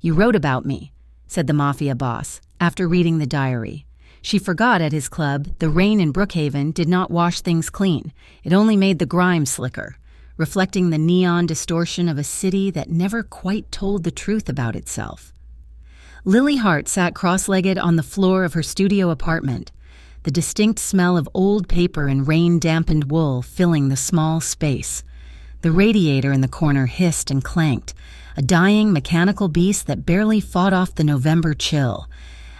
"You wrote about me," said the Mafia boss, after reading the diary. She forgot at his club the rain in Brookhaven did not wash things clean. It only made the grime slicker, reflecting the neon distortion of a city that never quite told the truth about itself. Lily Hart sat cross-legged on the floor of her studio apartment, the distinct smell of old paper and rain-dampened wool filling the small space. The radiator in the corner hissed and clanked, a dying mechanical beast that barely fought off the November chill.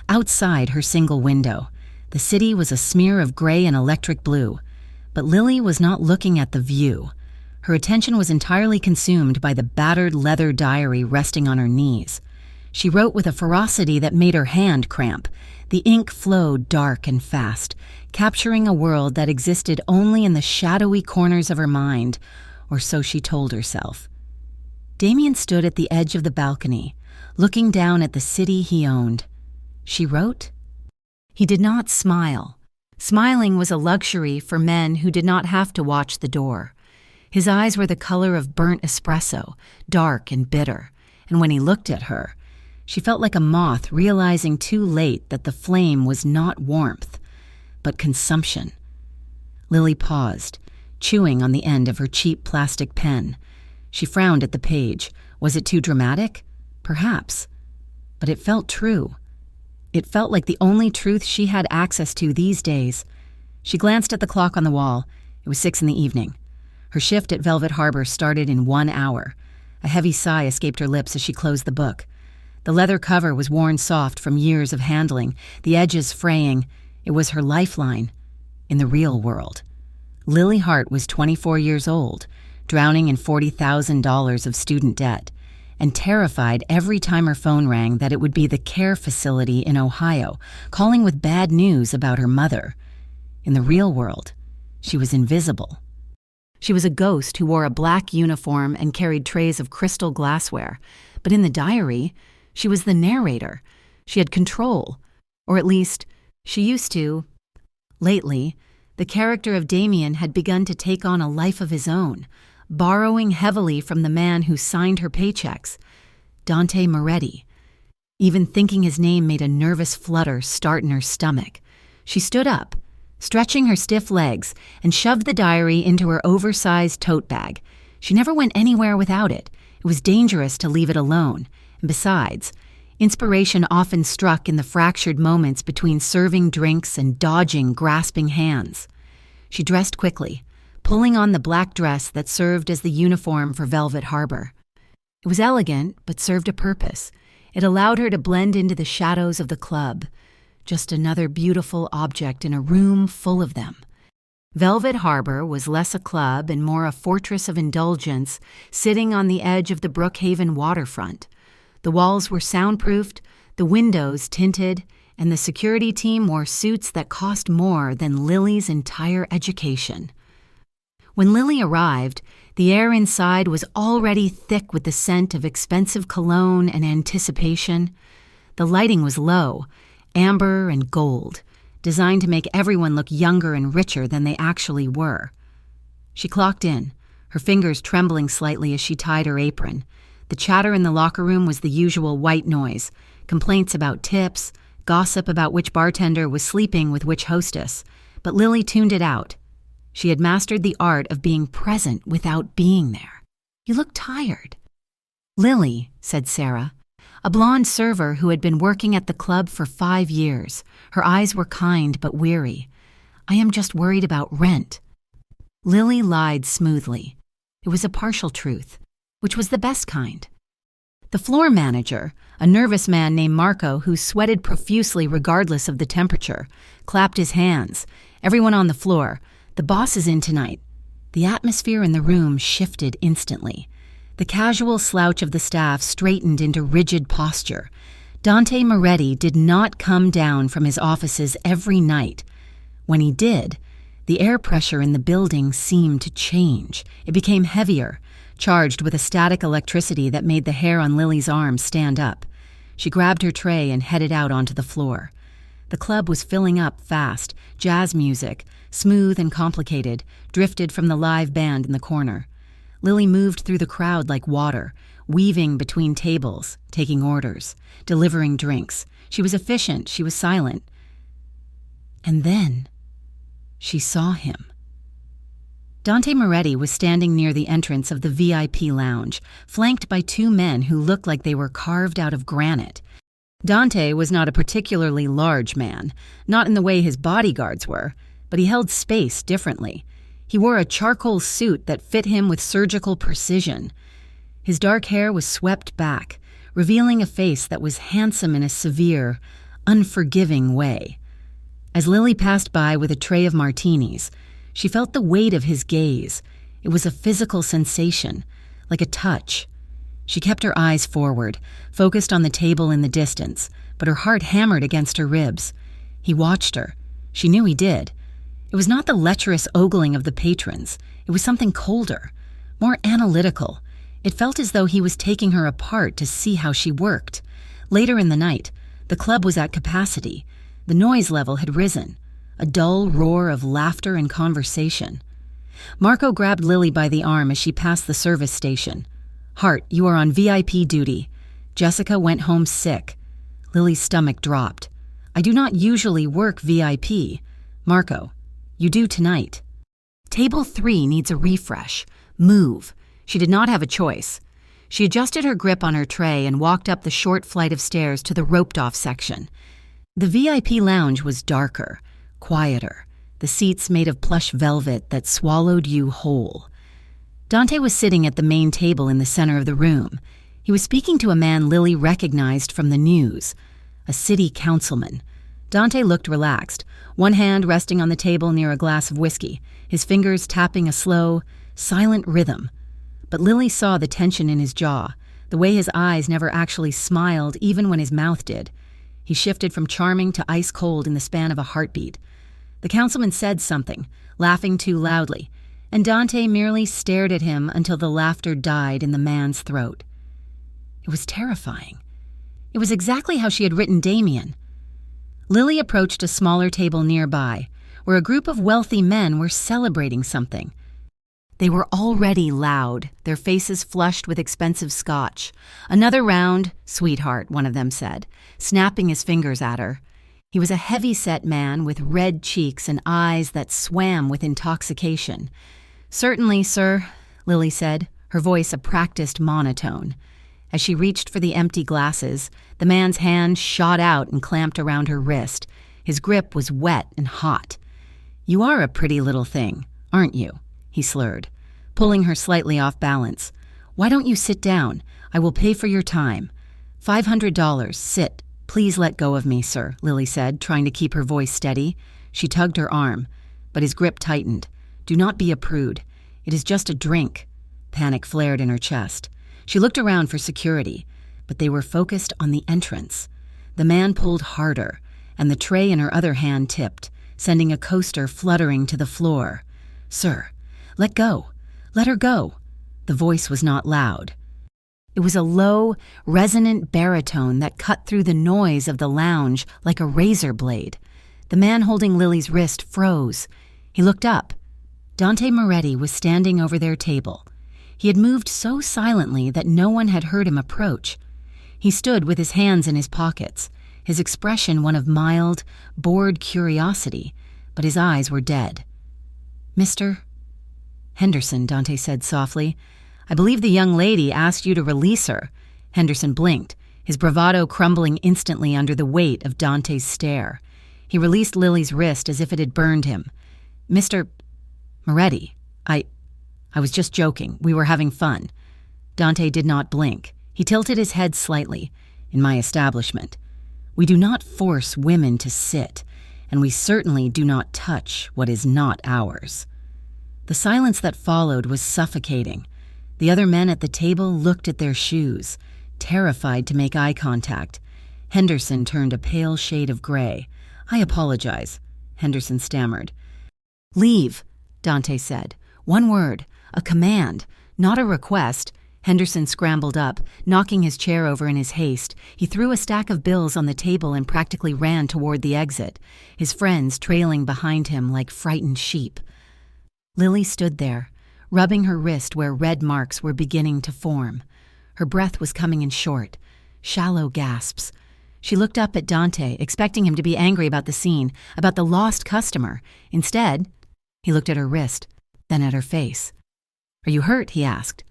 Outside her single window, the city was a smear of gray and electric blue, but Lily was not looking at the view. Her attention was entirely consumed by the battered leather diary resting on her knees. She wrote with a ferocity that made her hand cramp. The ink flowed dark and fast, capturing a world that existed only in the shadowy corners of her mind, or so she told herself. Damien stood at the edge of the balcony, looking down at the city he owned. She wrote? He did not smile. Smiling was a luxury for men who did not have to watch the door. His eyes were the color of burnt espresso, dark and bitter, and when he looked at her, she felt like a moth realizing too late that the flame was not warmth, but consumption. Lily paused, chewing on the end of her cheap plastic pen. She frowned at the page. Was it too dramatic? Perhaps. But it felt true. It felt like the only truth she had access to these days. She glanced at the clock on the wall. It was 6 p.m. Her shift at Velvet Harbor started in 1 hour. A heavy sigh escaped her lips as she closed the book. The leather cover was worn soft from years of handling, the edges fraying. It was her lifeline in the real world. Lily Hart was 24 years old, drowning in $40,000 of student debt, and terrified every time her phone rang that it would be the care facility in Ohio, calling with bad news about her mother. In the real world, she was invisible. She was a ghost who wore a black uniform and carried trays of crystal glassware, but in the diary, she was the narrator. She had control, or at least, she used to. Lately, the character of Damien had begun to take on a life of his own, borrowing heavily from the man who signed her paychecks, Dante Moretti. Even thinking his name made a nervous flutter start in her stomach. She stood up, stretching her stiff legs, and shoved the diary into her oversized tote bag. She never went anywhere without it. It was dangerous to leave it alone. And besides, inspiration often struck in the fractured moments between serving drinks and dodging grasping hands. She dressed quickly, pulling on the black dress that served as the uniform for Velvet Harbor. It was elegant, but served a purpose. It allowed her to blend into the shadows of the club, just another beautiful object in a room full of them. Velvet Harbor was less a club and more a fortress of indulgence sitting on the edge of the Brookhaven waterfront. The walls were soundproofed, the windows tinted, and the security team wore suits that cost more than Lily's entire education. When Lily arrived, the air inside was already thick with the scent of expensive cologne and anticipation. The lighting was low, amber and gold, designed to make everyone look younger and richer than they actually were. She clocked in, her fingers trembling slightly as she tied her apron. The chatter in the locker room was the usual white noise, complaints about tips, gossip about which bartender was sleeping with which hostess, but Lily tuned it out. She had mastered the art of being present without being there. "You look tired." "Lily," said Sarah, a blonde server who had been working at the club for 5 years. Her eyes were kind but weary. "I am just worried about rent." Lily lied smoothly. It was a partial truth, which was the best kind. The floor manager, a nervous man named Marco who sweated profusely regardless of the temperature, clapped his hands. Everyone on the floor, "The boss is in tonight." The atmosphere in the room shifted instantly. The casual slouch of the staff straightened into rigid posture. Dante Moretti did not come down from his offices every night. When he did, the air pressure in the building seemed to change. It became heavier, charged with a static electricity that made the hair on Lily's arms stand up. She grabbed her tray and headed out onto the floor. The club was filling up fast. Jazz music, smooth and complicated, drifted from the live band in the corner. Lily moved through the crowd like water, weaving between tables, taking orders, delivering drinks. She was efficient, she was silent. And then she saw him. Dante Moretti was standing near the entrance of the VIP lounge, flanked by two men who looked like they were carved out of granite. Dante was not a particularly large man, not in the way his bodyguards were, but he held space differently. He wore a charcoal suit that fit him with surgical precision. His dark hair was swept back, revealing a face that was handsome in a severe, unforgiving way. As Lily passed by with a tray of martinis, she felt the weight of his gaze. It was a physical sensation, like a touch. She kept her eyes forward, focused on the table in the distance, but her heart hammered against her ribs. He watched her. She knew he did. It was not the lecherous ogling of the patrons. It was something colder, more analytical. It felt as though he was taking her apart to see how she worked. Later in the night, the club was at capacity. The noise level had risen, a dull roar of laughter and conversation. Marco grabbed Lily by the arm as she passed the service station. "Hart, you are on VIP duty. Jessica went home sick." Lily's stomach dropped. "I do not usually work VIP. Marco, you do tonight." Table 3 needs a refresh. Move. She did not have a choice. She adjusted her grip on her tray and walked up the short flight of stairs to the roped-off section. The VIP lounge was darker, quieter, the seats made of plush velvet that swallowed you whole. Dante was sitting at the main table in the center of the room. He was speaking to a man Lily recognized from the news, a city councilman. Dante looked relaxed, one hand resting on the table near a glass of whiskey, his fingers tapping a slow, silent rhythm. But Lily saw the tension in his jaw, the way his eyes never actually smiled even when his mouth did. He shifted from charming to ice cold in the span of a heartbeat. The councilman said something, laughing too loudly, and Dante merely stared at him until the laughter died in the man's throat. It was terrifying. It was exactly how she had written Damien. Lily approached a smaller table nearby, where a group of wealthy men were celebrating something. They were already loud, their faces flushed with expensive scotch. "Another round, sweetheart," one of them said, snapping his fingers at her. He was a heavy-set man with red cheeks and eyes that swam with intoxication. "Certainly, sir," Lily said, her voice a practiced monotone. As she reached for the empty glasses, the man's hand shot out and clamped around her wrist. His grip was wet and hot. "You are a pretty little thing, aren't you?" he slurred, pulling her slightly off balance. "Why don't you sit down? I will pay for your time. $500, sit. Please let go of me, sir," Lily said, trying to keep her voice steady. She tugged her arm, but his grip tightened. "Do not be a prude. It is just a drink." Panic flared in her chest. She looked around for security, but they were focused on the entrance. The man pulled harder, and the tray in her other hand tipped, sending a coaster fluttering to the floor. "Sir, let go. Let her go." The voice was not loud. It was a low, resonant baritone that cut through the noise of the lounge like a razor blade. The man holding Lily's wrist froze. He looked up. Dante Moretti was standing over their table. He had moved so silently that no one had heard him approach. He stood with his hands in his pockets, his expression one of mild, bored curiosity, but his eyes were dead. "Mr. Henderson," Dante said softly. "I believe the young lady asked you to release her." Henderson blinked, his bravado crumbling instantly under the weight of Dante's stare. He released Lily's wrist as if it had burned him. "Mr. Moretti, I was just joking. We were having fun." Dante did not blink. He tilted his head slightly. "In my establishment, we do not force women to sit, and we certainly do not touch what is not ours." The silence that followed was suffocating. The other men at the table looked at their shoes, terrified to make eye contact. Henderson turned a pale shade of gray. "I apologize," Henderson stammered. "Leave," Dante said. "One word, a command, not a request." Henderson scrambled up, knocking his chair over in his haste. He threw a stack of bills on the table and practically ran toward the exit, his friends trailing behind him like frightened sheep. Lily stood there, rubbing her wrist where red marks were beginning to form. Her breath was coming in short, shallow gasps. She looked up at Dante, expecting him to be angry about the scene, about the lost customer. Instead, he looked at her wrist, then at her face. "Are you hurt?" he asked.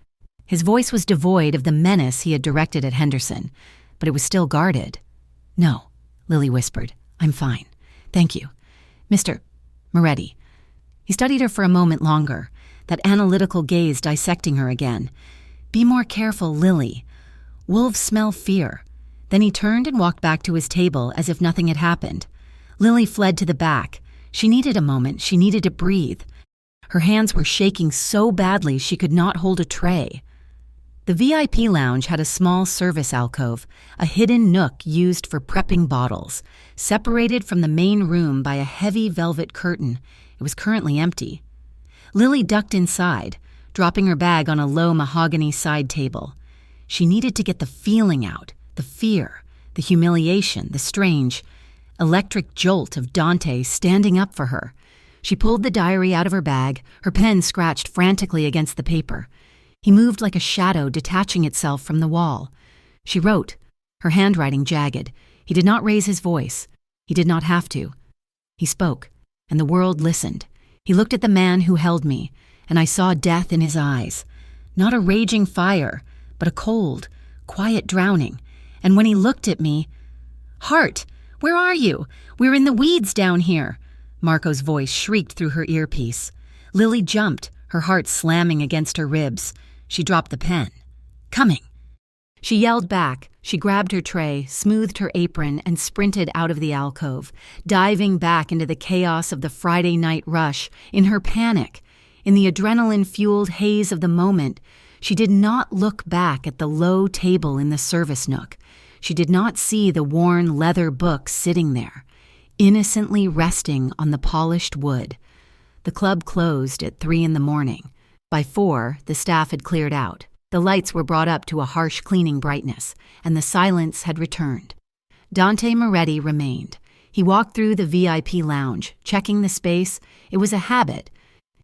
His voice was devoid of the menace he had directed at Henderson, but it was still guarded. "No," Lily whispered. "I'm fine. Thank you. Mr. Moretti." He studied her for a moment longer, that analytical gaze dissecting her again. "Be more careful, Lily. Wolves smell fear." Then he turned and walked back to his table as if nothing had happened. Lily fled to the back. She needed a moment. She needed to breathe. Her hands were shaking so badly she could not hold a tray. The VIP lounge had a small service alcove, a hidden nook used for prepping bottles, separated from the main room by a heavy velvet curtain. It was currently empty. Lily ducked inside, dropping her bag on a low mahogany side table. She needed to get the feeling out, the fear, the humiliation, the strange, electric jolt of Dante standing up for her. She pulled the diary out of her bag, her pen scratched frantically against the paper. He moved like a shadow detaching itself from the wall. She wrote, her handwriting jagged. He did not raise his voice. He did not have to. He spoke, and the world listened. He looked at the man who held me, and I saw death in his eyes. Not a raging fire, but a cold, quiet drowning. And when he looked at me, "Hart, where are you? We're in the weeds down here." Marco's voice shrieked through her earpiece. Lily jumped, her heart slamming against her ribs. She dropped the pen. "Coming." She yelled back. She grabbed her tray, smoothed her apron, and sprinted out of the alcove, diving back into the chaos of the Friday night rush. In her panic, in the adrenaline-fueled haze of the moment, she did not look back at the low table in the service nook. She did not see the worn leather book sitting there, innocently resting on the polished wood. The club closed at 3 a.m. By 4, the staff had cleared out. The lights were brought up to a harsh cleaning brightness, and the silence had returned. Dante Moretti remained. He walked through the VIP lounge, checking the space. It was a habit.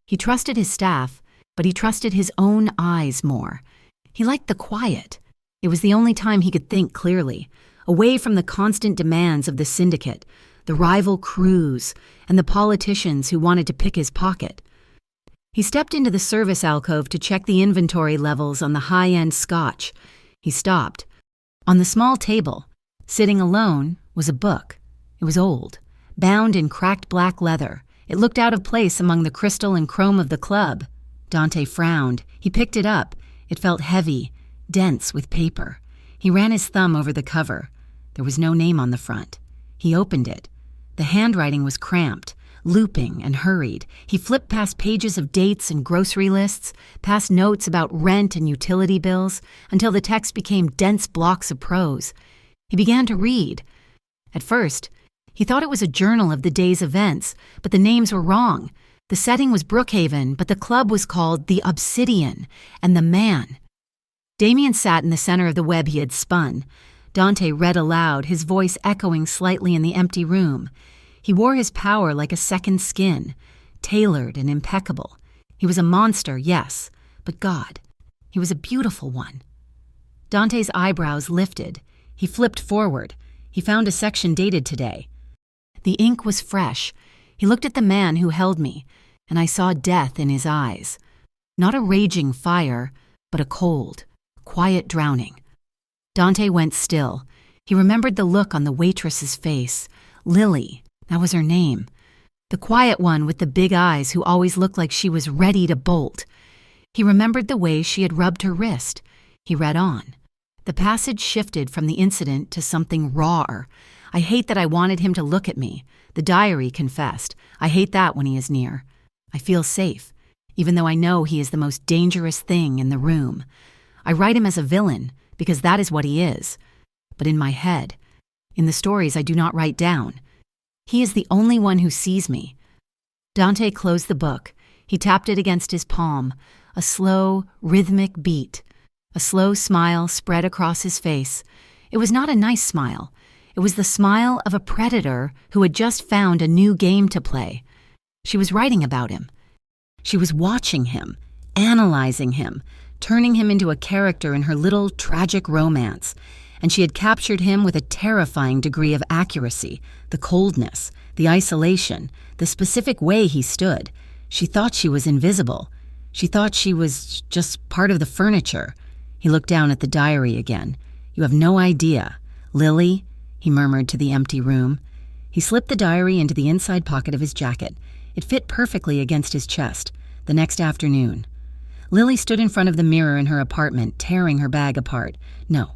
He trusted his staff, but he trusted his own eyes more. He liked the quiet. It was the only time he could think clearly, away from the constant demands of the syndicate, the rival crews, and the politicians who wanted to pick his pocket. He stepped into the service alcove to check the inventory levels on the high-end scotch. He stopped. On the small table, sitting alone, was a book. It was old, bound in cracked black leather. It looked out of place among the crystal and chrome of the club. Dante frowned. He picked it up. It felt heavy, dense with paper. He ran his thumb over the cover. There was no name on the front. He opened it. The handwriting was cramped, looping and hurried. He flipped past pages of dates and grocery lists, past notes about rent and utility bills, until the text became dense blocks of prose. He began to read. At first, he thought it was a journal of the day's events, but the names were wrong. The setting was Brookhaven, but the club was called the Obsidian, and the man. Damien sat in the center of the web he had spun. Dante read aloud, his voice echoing slightly in the empty room. He wore his power like a second skin, tailored and impeccable. He was a monster, yes, but God, he was a beautiful one. Dante's eyebrows lifted. He flipped forward. He found a section dated today. The ink was fresh. He looked at the man who held me, and I saw death in his eyes. Not a raging fire, but a cold, quiet drowning. Dante went still. He remembered the look on the waitress's face. Lily, that was her name. The quiet one with the big eyes who always looked like she was ready to bolt. He remembered the way she had rubbed her wrist. He read on. The passage shifted from the incident to something rawer. "I hate that I wanted him to look at me." The diary confessed. "I hate that when he is near. I feel safe, even though I know he is the most dangerous thing in the room. I write him as a villain, because that is what he is. But in my head, in the stories I do not write down, he is the only one who sees me." Dante closed the book. He tapped it against his palm. A slow, rhythmic beat. A slow smile spread across his face. It was not a nice smile. It was the smile of a predator who had just found a new game to play. She was writing about him. She was watching him, analyzing him, turning him into a character in her little tragic romance. And she had captured him with a terrifying degree of accuracy, the coldness, the isolation, the specific way he stood. She thought she was invisible. She thought she was just part of the furniture. He looked down at the diary again. "You have no idea. Lily," he murmured to the empty room. He slipped the diary into the inside pocket of his jacket. It fit perfectly against his chest. The next afternoon, Lily stood in front of the mirror in her apartment, tearing her bag apart. No.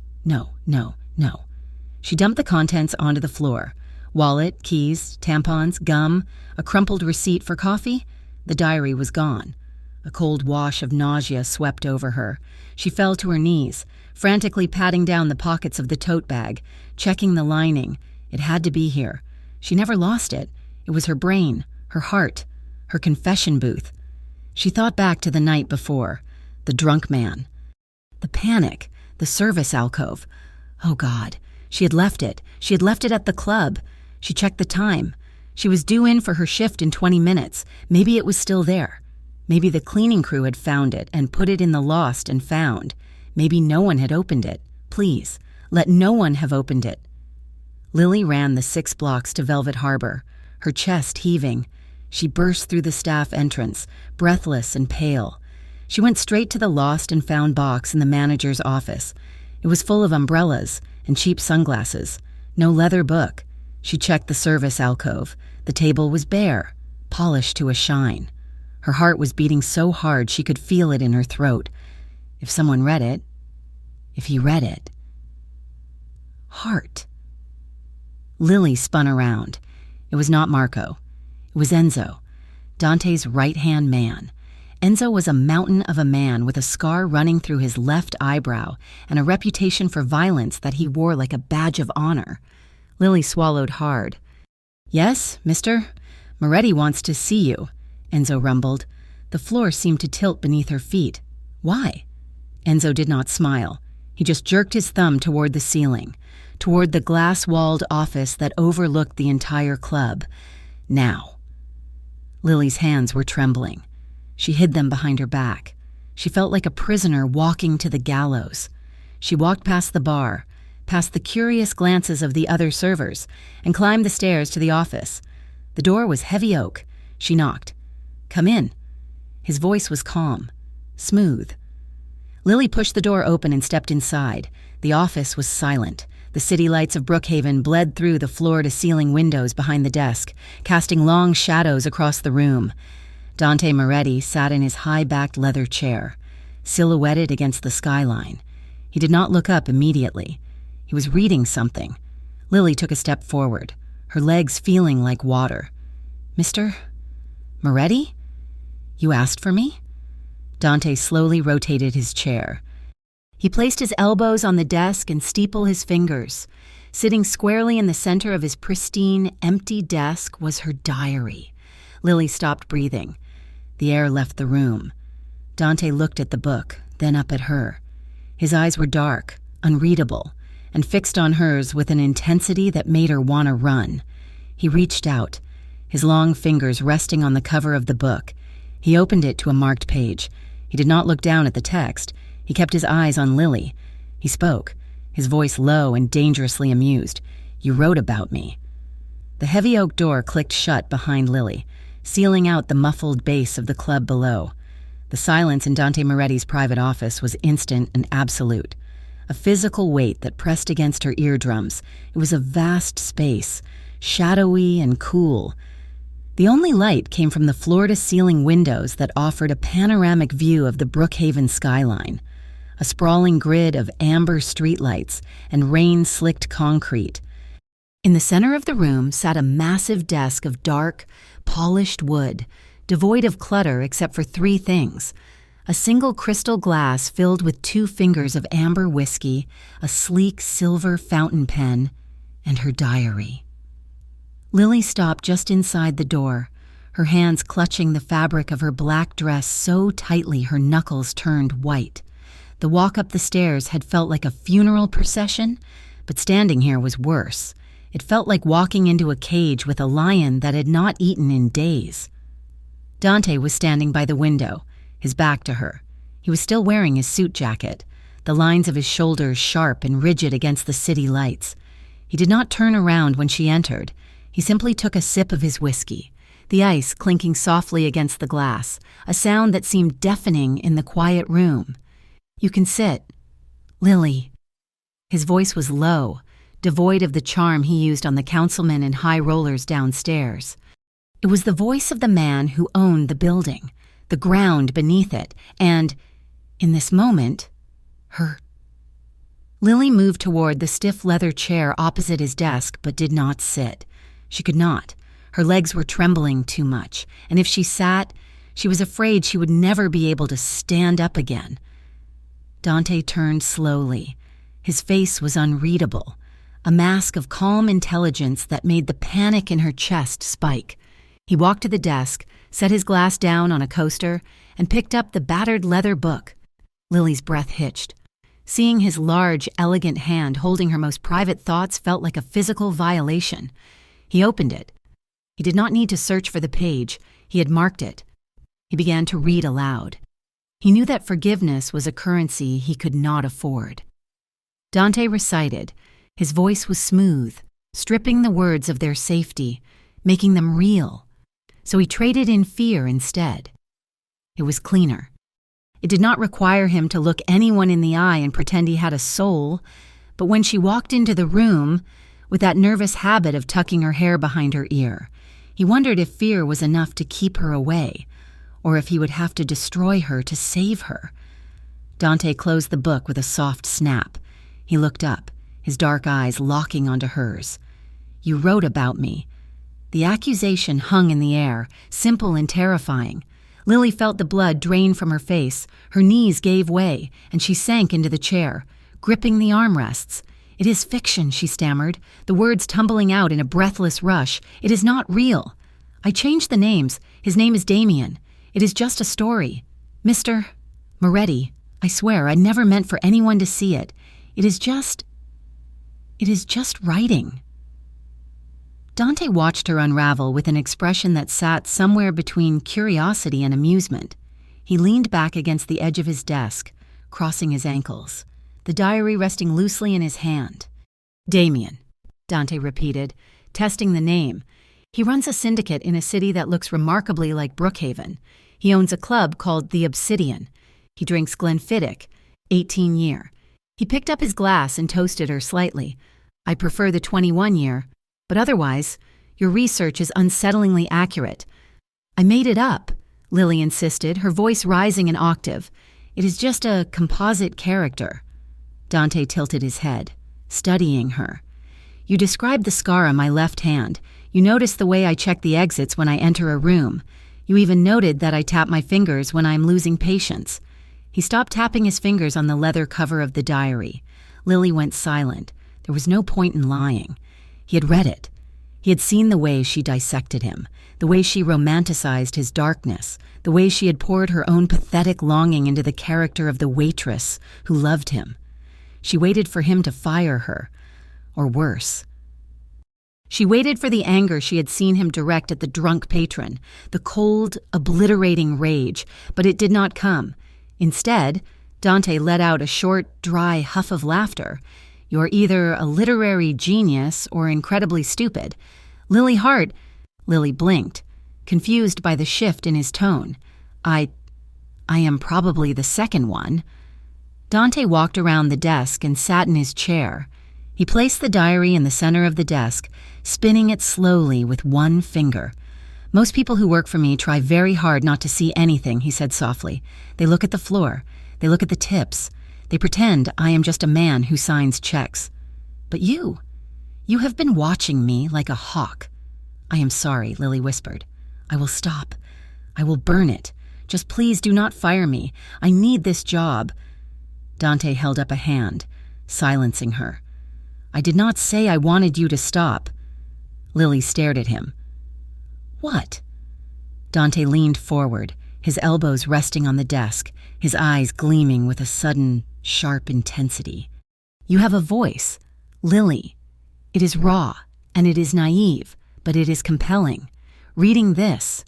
She dumped the contents onto the floor. Wallet, keys, tampons, gum, a crumpled receipt for coffee. The diary was gone. A cold wash of nausea swept over her. She fell to her knees, frantically patting down the pockets of the tote bag, checking the lining. It had to be here. She never lost it. It was her brain, her heart, her confession booth. She thought back to the night before, the drunk man, the panic, the service alcove. Oh God, she had left it. She had left it at the club. She checked the time. She was due in for her shift in 20 minutes. Maybe it was still there. Maybe the cleaning crew had found it and put it in the lost and found. Maybe no one had opened it. Please, let no one have opened it. Lily ran the 6 blocks to Velvet Harbor, her chest heaving. She burst through the staff entrance, breathless and pale. She went straight to the lost and found box in the manager's office. It was full of umbrellas and cheap sunglasses. No leather book. She checked the service alcove. The table was bare, polished to a shine. Her heart was beating so hard she could feel it in her throat. If someone read it, if he read it. Heart. Lily spun around. It was not Marco. It was Enzo, Dante's right-hand man. Enzo was a mountain of a man with a scar running through his left eyebrow and a reputation for violence that he wore like a badge of honor. Lily swallowed hard. "Yes, mister? Moretti wants to see you," Enzo rumbled. The floor seemed to tilt beneath her feet. "Why?" Enzo did not smile. He just jerked his thumb toward the ceiling, toward the glass-walled office that overlooked the entire club. Now. Lily's hands were trembling. She hid them behind her back. She felt like a prisoner walking to the gallows. She walked past the bar, past the curious glances of the other servers, and climbed the stairs to the office. The door was heavy oak. She knocked. "Come in." His voice was calm, smooth. Lily pushed the door open and stepped inside. The office was silent. The city lights of Brookhaven bled through the floor-to-ceiling windows behind the desk, casting long shadows across the room. Dante Moretti sat in his high-backed leather chair, silhouetted against the skyline. He did not look up immediately. He was reading something. Lily took a step forward, her legs feeling like water. "Mr. Moretti? You asked for me?" Dante slowly rotated his chair. He placed his elbows on the desk and steepled his fingers. Sitting squarely in the center of his pristine, empty desk was her diary. Lily stopped breathing. The air left the room. Dante looked at the book, then up at her. His eyes were dark, unreadable, and fixed on hers with an intensity that made her want to run. He reached out, his long fingers resting on the cover of the book. He opened it to a marked page. He did not look down at the text. He kept his eyes on Lily. He spoke, his voice low and dangerously amused. "You wrote about me." The heavy oak door clicked shut behind Lily, sealing out the muffled bass of the club below. The silence in Dante Moretti's private office was instant and absolute. A physical weight that pressed against her eardrums. It was a vast space, shadowy and cool. The only light came from the floor-to-ceiling windows that offered a panoramic view of the Brookhaven skyline. A sprawling grid of amber streetlights and rain-slicked concrete. In the center of the room sat a massive desk of dark, polished wood, devoid of clutter except for 3 things: a single crystal glass filled with 2 fingers of amber whiskey, a sleek silver fountain pen, and her diary. Lily stopped just inside the door, her hands clutching the fabric of her black dress so tightly her knuckles turned white. The walk up the stairs had felt like a funeral procession, but standing here was worse. It felt like walking into a cage with a lion that had not eaten in days. Dante was standing by the window, his back to her. He was still wearing his suit jacket, the lines of his shoulders sharp and rigid against the city lights. He did not turn around when she entered. He simply took a sip of his whiskey, the ice clinking softly against the glass, a sound that seemed deafening in the quiet room. "You can sit. Lily." His voice was low, devoid of the charm he used on the councilmen and high rollers downstairs. It was the voice of the man who owned the building, the ground beneath it, and, in this moment, her. Lily moved toward the stiff leather chair opposite his desk but did not sit. She could not. Her legs were trembling too much, and if she sat, she was afraid she would never be able to stand up again. Dante turned slowly. His face was unreadable, a mask of calm intelligence that made the panic in her chest spike. He walked to the desk, set his glass down on a coaster, and picked up the battered leather book. Lily's breath hitched. Seeing his large, elegant hand holding her most private thoughts felt like a physical violation. He opened it. He did not need to search for the page. He had marked it. He began to read aloud. He knew that forgiveness was a currency he could not afford. Dante recited. His voice was smooth, stripping the words of their safety, making them real. So he traded in fear instead. It was cleaner. It did not require him to look anyone in the eye and pretend he had a soul, but when she walked into the room, with that nervous habit of tucking her hair behind her ear, he wondered if fear was enough to keep her away, or if he would have to destroy her to save her. Dante closed the book with a soft snap. He looked up, his dark eyes locking onto hers. "You wrote about me." The accusation hung in the air, simple and terrifying. Lily felt the blood drain from her face. Her knees gave way, and she sank into the chair, gripping the armrests. "It is fiction," she stammered, the words tumbling out in a breathless rush. "It is not real. I changed the names. His name is Damien. It is just a story. Mr. Moretti, I swear I never meant for anyone to see it. It is just writing." Dante watched her unravel with an expression that sat somewhere between curiosity and amusement. He leaned back against the edge of his desk, crossing his ankles, the diary resting loosely in his hand. "Damien," Dante repeated, testing the name. "He runs a syndicate in a city that looks remarkably like Brookhaven. He owns a club called the Obsidian. He drinks Glenfiddich, 18-year. He picked up his glass and toasted her slightly. I prefer the 21-year. But otherwise, your research is unsettlingly accurate." "I made it up," Lily insisted, her voice rising an octave. "It is just a composite character." Dante tilted his head, studying her. "You described the scar on my left hand. You noticed the way I check the exits when I enter a room. You even noted that I tap my fingers when I am losing patience." He stopped tapping his fingers on the leather cover of the diary. Lily went silent. There was no point in lying. He had read it. He had seen the way she dissected him, the way she romanticized his darkness, the way she had poured her own pathetic longing into the character of the waitress who loved him. She waited for him to fire her, or worse. She waited for the anger she had seen him direct at the drunk patron, the cold, obliterating rage, but it did not come. Instead, Dante let out a short, dry huff of laughter. "You're either a literary genius or incredibly stupid. Lily blinked, confused by the shift in his tone. I am probably the second one." Dante walked around the desk and sat in his chair. He placed the diary in the center of the desk, spinning it slowly with one finger. "Most people who work for me try very hard not to see anything," he said softly. "They look at the floor. They look at the tips. They pretend I am just a man who signs checks. But you have been watching me like a hawk." "I am sorry," Lily whispered. "I will stop. I will burn it. Just please do not fire me. I need this job." Dante held up a hand, silencing her. "I did not say I wanted you to stop." Lily stared at him. "What?" Dante leaned forward, his elbows resting on the desk, his eyes gleaming with a sudden, sharp intensity. "You have a voice, Lily. It is raw, and it is naive, but it is compelling. Reading this,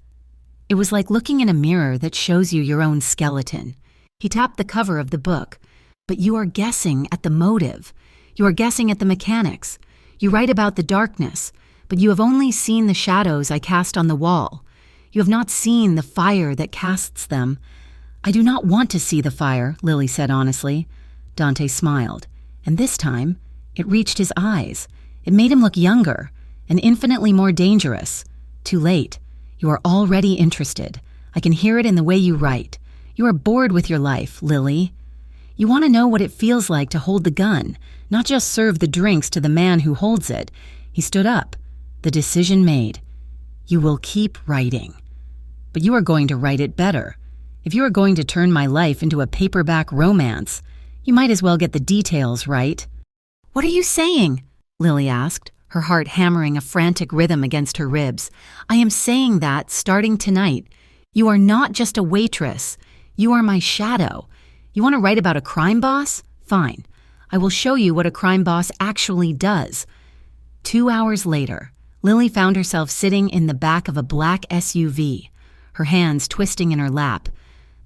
it was like looking in a mirror that shows you your own skeleton. He tapped the cover of the book. But you are guessing at the motive. You are guessing at the mechanics. You write about the darkness, but you have only seen the shadows I cast on the wall. You have not seen the fire that casts them. I do not want to see the fire, Lily said honestly. Dante smiled, and this time, it reached his eyes. It made him look younger and infinitely more dangerous. Too late. You are already interested. I can hear it in the way you write. You are bored with your life, Lily. You want to know what it feels like to hold the gun, not just serve the drinks to the man who holds it. He stood up. The decision made. You will keep writing. But you are going to write it better. If you are going to turn my life into a paperback romance, you might as well get the details right. What are you saying? Lily asked, her heart hammering a frantic rhythm against her ribs. I am saying that, starting tonight, you are not just a waitress. You are my shadow. You want to write about a crime boss? Fine. I will show you what a crime boss actually does. 2 hours later, Lily found herself sitting in the back of a black SUV, her hands twisting in her lap.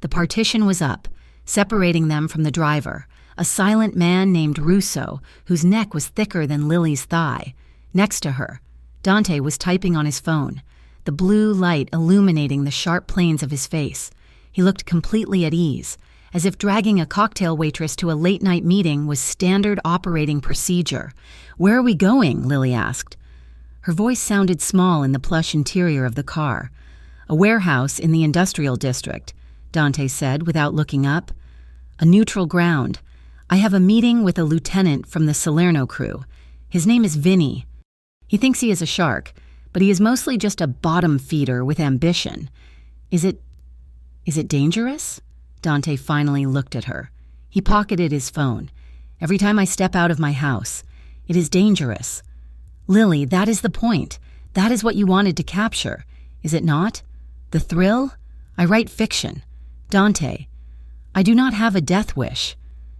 The partition was up, separating them from the driver, a silent man named Russo, whose neck was thicker than Lily's thigh. Next to her, Dante was typing on his phone, the blue light illuminating the sharp planes of his face. He looked completely at ease, as if dragging a cocktail waitress to a late-night meeting was standard operating procedure. Where are we going? Lily asked. Her voice sounded small in the plush interior of the car. A warehouse in the industrial district, Dante said without looking up. A neutral ground. I have a meeting with a lieutenant from the Salerno crew. His name is Vinny. He thinks he is a shark, but he is mostly just a bottom feeder with ambition. Is it dangerous? Dante finally looked at her. He pocketed his phone. Every time I step out of my house, it is dangerous. Lily, that is the point. That is what you wanted to capture, is it not? The thrill? I write fiction. Dante, I do not have a death wish.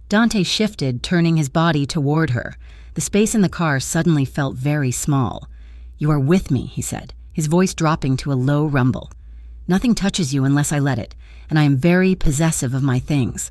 Dante shifted, turning his body toward her. The space in the car suddenly felt very small. You are with me, he said, his voice dropping to a low rumble. Nothing touches you unless I let it, and I am very possessive of my things.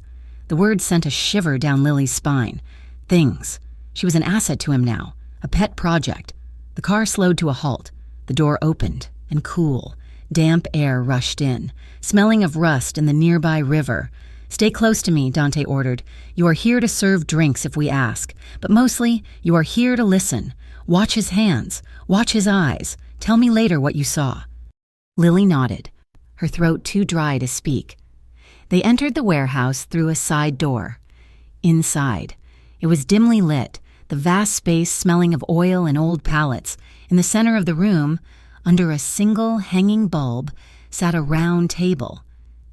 The word sent a shiver down Lily's spine. Things. She was an asset to him now, a pet project. The car slowed to a halt. The door opened, and cool, damp air rushed in, smelling of rust and the nearby river. Stay close to me, Dante ordered. You are here to serve drinks if we ask, but mostly you are here to listen. Watch his hands. Watch his eyes. Tell me later what you saw. Lily nodded, her throat too dry to speak. They entered the warehouse through a side door. Inside, it was dimly lit, the vast space smelling of oil and old pallets. In the center of the room, under a single hanging bulb, sat a round table.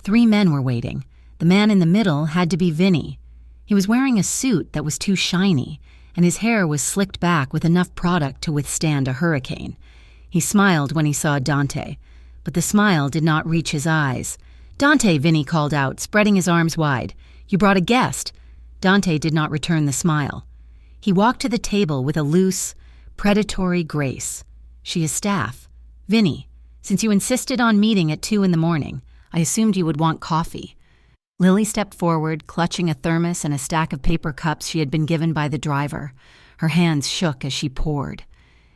3 men were waiting. The man in the middle had to be Vinny. He was wearing a suit that was too shiny, and his hair was slicked back with enough product to withstand a hurricane. He smiled when he saw Dante, but the smile did not reach his eyes. Dante, Vinny called out, spreading his arms wide. You brought a guest. Dante did not return the smile. He walked to the table with a loose, predatory grace. She is staff. Vinny, since you insisted on meeting at 2 a.m, I assumed you would want coffee. Lily stepped forward, clutching a thermos and a stack of paper cups she had been given by the driver. Her hands shook as she poured.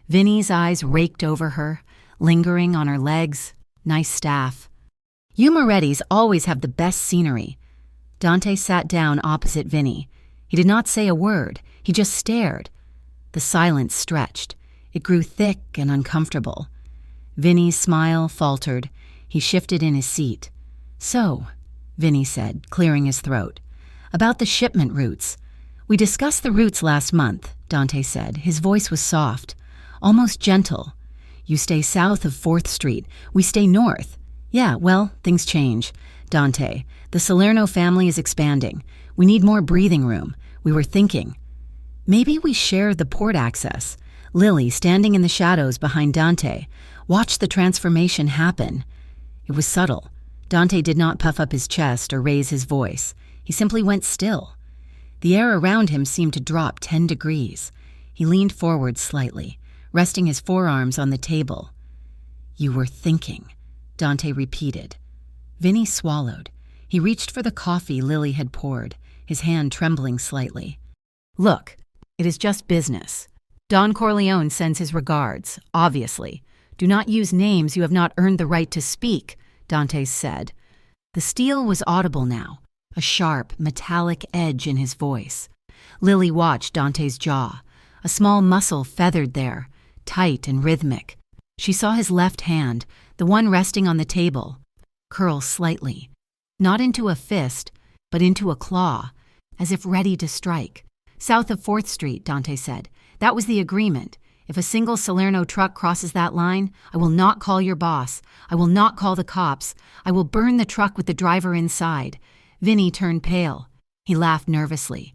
Vinny's eyes raked over her, lingering on her legs. Nice staff. You Morettis always have the best scenery. Dante sat down opposite Vinny. He did not say a word. He just stared. The silence stretched. It grew thick and uncomfortable. Vinny's smile faltered. He shifted in his seat. So, Vinny said, clearing his throat. About the shipment routes. We discussed the routes last month, Dante said. His voice was soft, almost gentle. You stay south of 4th Street. We stay north. Yeah, well, things change. Dante, the Salerno family is expanding. We need more breathing room. We were thinking. Maybe we share the port access. Lily, standing in the shadows behind Dante, watched the transformation happen. It was subtle. Dante did not puff up his chest or raise his voice. He simply went still. The air around him seemed to drop 10 degrees. He leaned forward slightly, resting his forearms on the table. You were thinking, Dante repeated. Vinny swallowed. He reached for the coffee Lily had poured, his hand trembling slightly. "Look, it is just business. Don Corleone sends his regards, obviously. Do not use names you have not earned the right to speak," Dante said. The steel was audible now, a sharp, metallic edge in his voice. Lily watched Dante's jaw, a small muscle feathered there, tight and rhythmic. She saw his left hand, the one resting on the table, curl slightly, not into a fist, but into a claw, as if ready to strike. "South of 4th Street, Dante said. "That was the agreement. If a single Salerno truck crosses that line, I will not call your boss. I will not call the cops. I will burn the truck with the driver inside." Vinny turned pale. He laughed nervously.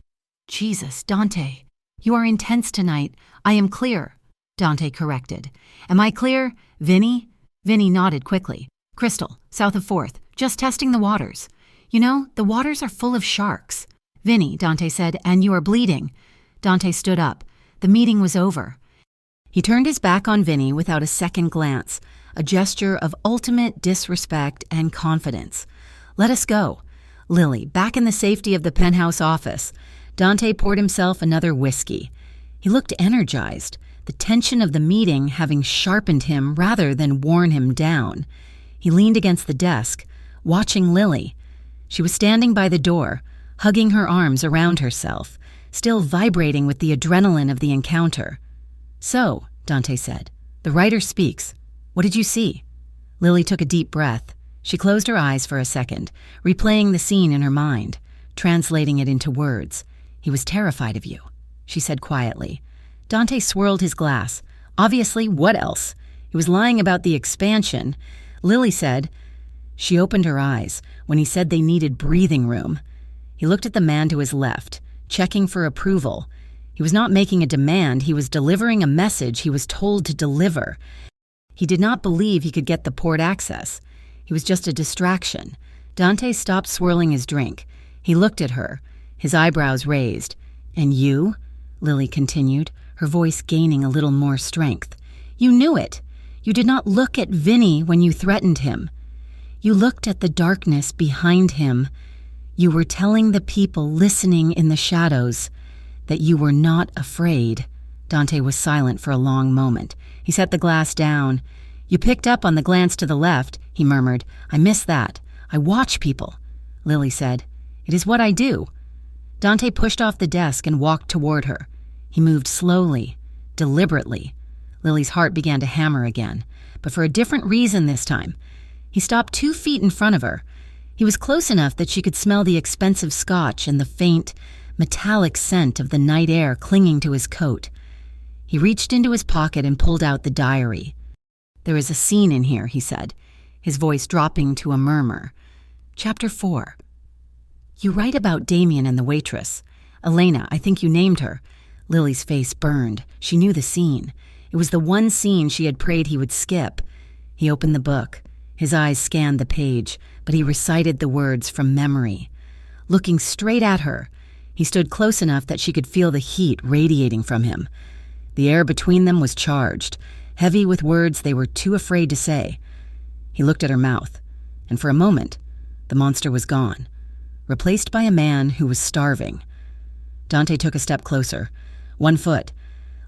"Jesus, Dante, you are intense tonight. I am clear," Dante corrected. "Am I clear, Vinny?" Vinny nodded quickly. "Crystal, south of 4th, just testing the waters. You know, the waters are full of sharks." "Vinny," Dante said, "and you are bleeding." Dante stood up. The meeting was over. He turned his back on Vinny without a second glance, a gesture of ultimate disrespect and confidence. "Let us go." Lily, back in the safety of the penthouse office. Dante poured himself another whiskey. He looked energized, the tension of the meeting having sharpened him rather than worn him down. He leaned against the desk, watching Lily. She was standing by the door, hugging her arms around herself, still vibrating with the adrenaline of the encounter. "So," Dante said, "the writer speaks. What did you see?" Lily took a deep breath. She closed her eyes for a second, replaying the scene in her mind, translating it into words. "He was terrified of you," she said quietly. Dante swirled his glass. Obviously, what else? He was lying about the expansion. Lily said, she opened her eyes when he said they needed breathing room. He looked at the man to his left, checking for approval. He was not making a demand, he was delivering a message he was told to deliver. He did not believe he could get the port access. He was just a distraction. Dante stopped swirling his drink. He looked at her, his eyebrows raised. "And you?" Lily continued, her voice gaining a little more strength. "You knew it. You did not look at Vinny when you threatened him. You looked at the darkness behind him. You were telling the people listening in the shadows that you were not afraid." Dante was silent for a long moment. He set the glass down. "You picked up on the glance to the left," he murmured. "I missed that. I watch people." Lily said, "It is what I do." Dante pushed off the desk and walked toward her. He moved slowly, deliberately. Lily's heart began to hammer again, but for a different reason this time. He stopped 2 feet in front of her. He was close enough that she could smell the expensive scotch and the faint, metallic scent of the night air clinging to his coat. He reached into his pocket and pulled out the diary. "There is a scene in here," he said, his voice dropping to a murmur. Chapter 4. "You write about Damien and the waitress. Elena, I think you named her." Lily's face burned. She knew the scene. It was the one scene she had prayed he would skip. He opened the book. His eyes scanned the page, but he recited the words from memory. Looking straight at her, he stood close enough that she could feel the heat radiating from him. The air between them was charged, heavy with words they were too afraid to say. He looked at her mouth, and for a moment, the monster was gone, replaced by a man who was starving. Dante took a step closer. 1 foot.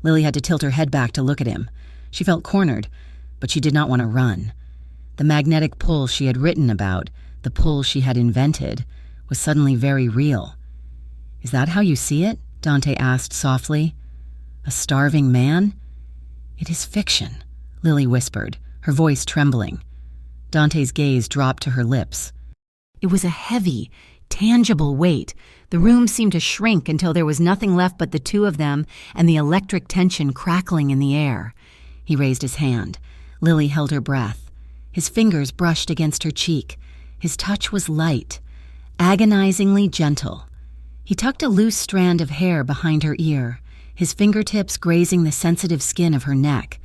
Lily had to tilt her head back to look at him. She felt cornered, but she did not want to run. The magnetic pull she had written about, the pull she had invented, was suddenly very real. "Is that how you see it?" Dante asked softly. "A starving man?" "It is fiction," Lily whispered, her voice trembling. Dante's gaze dropped to her lips. It was a heavy, tangible weight. The room seemed to shrink until there was nothing left but the two of them and the electric tension crackling in the air. He raised his hand. Lily held her breath. His fingers brushed against her cheek. His touch was light, agonizingly gentle. He tucked a loose strand of hair behind her ear, his fingertips grazing the sensitive skin of her neck.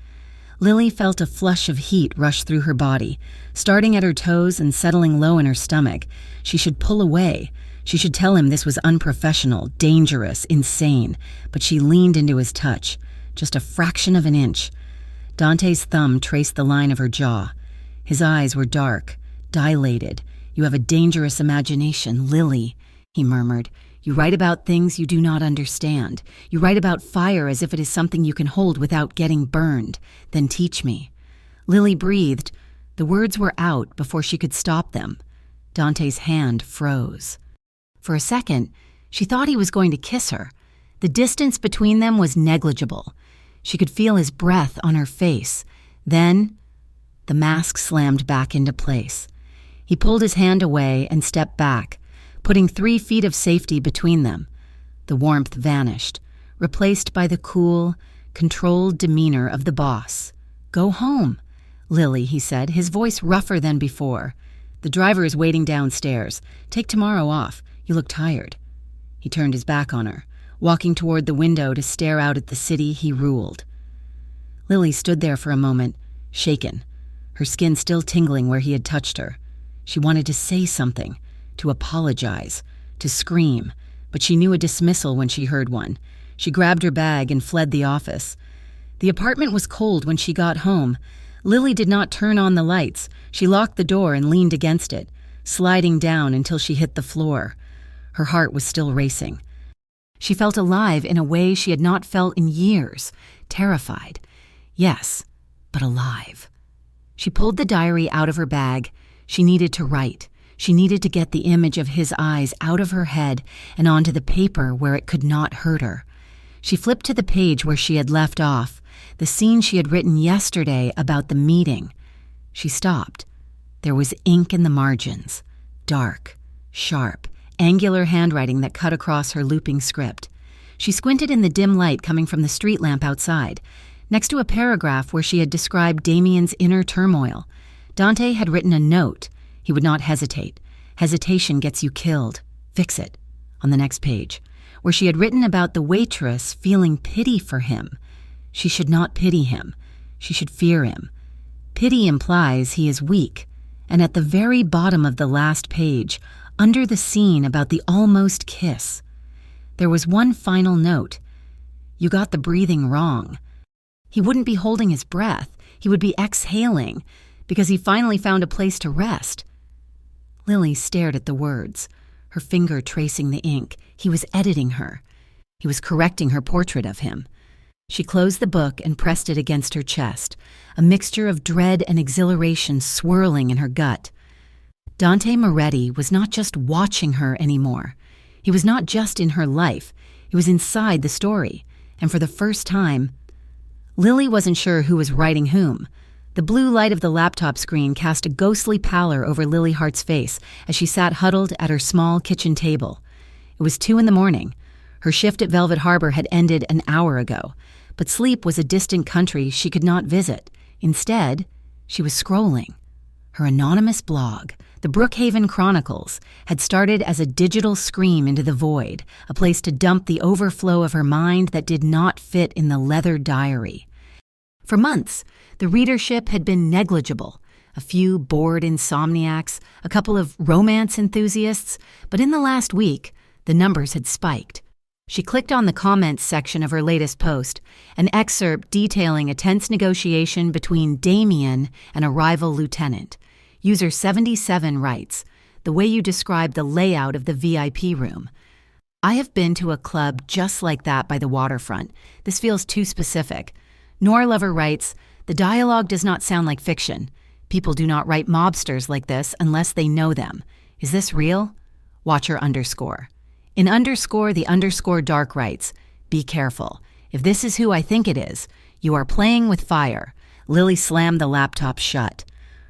Lily felt a flush of heat rush through her body, starting at her toes and settling low in her stomach. She should pull away. She should tell him this was unprofessional, dangerous, insane, but she leaned into his touch, just a fraction of an inch. Dante's thumb traced the line of her jaw. His eyes were dark, dilated. "You have a dangerous imagination, Lily," he murmured. "You write about things you do not understand. You write about fire as if it is something you can hold without getting burned. Then teach me." Lily breathed. The words were out before she could stop them. Dante's hand froze. For a second, she thought he was going to kiss her. The distance between them was negligible. She could feel his breath on her face. Then, the mask slammed back into place. He pulled his hand away and stepped back, putting 3 feet of safety between them. The warmth vanished, replaced by the cool, controlled demeanor of the boss. "Go home, Lily," he said, his voice rougher than before. "The driver is waiting downstairs. Take tomorrow off. You look tired." He turned his back on her, walking toward the window to stare out at the city he ruled. Lily stood there for a moment, shaken, her skin still tingling where he had touched her. She wanted to say something, to apologize, to scream, but she knew a dismissal when she heard one. She grabbed her bag and fled the office. The apartment was cold when she got home. Lily did not turn on the lights. She locked the door and leaned against it, sliding down until she hit the floor. Her heart was still racing. She felt alive in a way she had not felt in years, terrified. Yes, but alive. She pulled the diary out of her bag. She needed to write. She needed to get the image of his eyes out of her head and onto the paper where it could not hurt her. She flipped to the page where she had left off, the scene she had written yesterday about the meeting. She stopped. There was ink in the margins, dark, sharp, angular handwriting that cut across her looping script. She squinted in the dim light coming from the street lamp outside, next to a paragraph where she had described Damien's inner turmoil. Dante had written a note. He would not hesitate. Hesitation gets you killed. Fix it. On the next page, where she had written about the waitress feeling pity for him. She should not pity him. She should fear him. Pity implies he is weak. And at the very bottom of the last page, under the scene about the almost kiss, there was one final note. You got the breathing wrong. He wouldn't be holding his breath. He would be exhaling, because he finally found a place to rest. Lily stared at the words, her finger tracing the ink. He was editing her. He was correcting her portrait of him. She closed the book and pressed it against her chest, a mixture of dread and exhilaration swirling in her gut. Dante Moretti was not just watching her anymore. He was not just in her life. He was inside the story. And for the first time, Lily wasn't sure who was writing whom. The blue light of the laptop screen cast a ghostly pallor over Lily Hart's face as she sat huddled at her small kitchen table. It was 2 a.m. Her shift at Velvet Harbor had ended an hour ago, but sleep was a distant country she could not visit. Instead, she was scrolling. Her anonymous blog, the Brookhaven Chronicles, had started as a digital scream into the void, a place to dump the overflow of her mind that did not fit in the leather diary. For months, the readership had been negligible. A few bored insomniacs, a couple of romance enthusiasts, but in the last week, the numbers had spiked. She clicked on the comments section of her latest post, an excerpt detailing a tense negotiation between Damien and a rival lieutenant. User 77 writes, "The way you describe the layout of the VIP room. I have been to a club just like that by the waterfront. This feels too specific." Norlover writes, "The dialogue does not sound like fiction. People do not write mobsters like this unless they know them. Is this real?" Watcher _. In the _dark writes, "Be careful. If this is who I think it is, you are playing with fire." Lily slammed the laptop shut.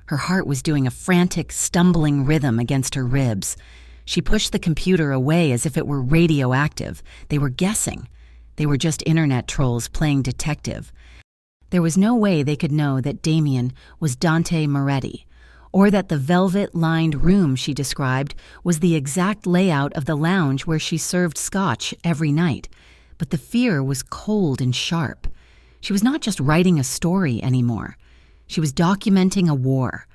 Her heart was doing a frantic, stumbling rhythm against her ribs. She pushed the computer away as if it were radioactive. They were guessing. They were just internet trolls playing detective. There was no way they could know that Damien was Dante Moretti, or that the velvet-lined room she described was the exact layout of the lounge where she served scotch every night. But the fear was cold and sharp. She was not just writing a story anymore. She was documenting a war.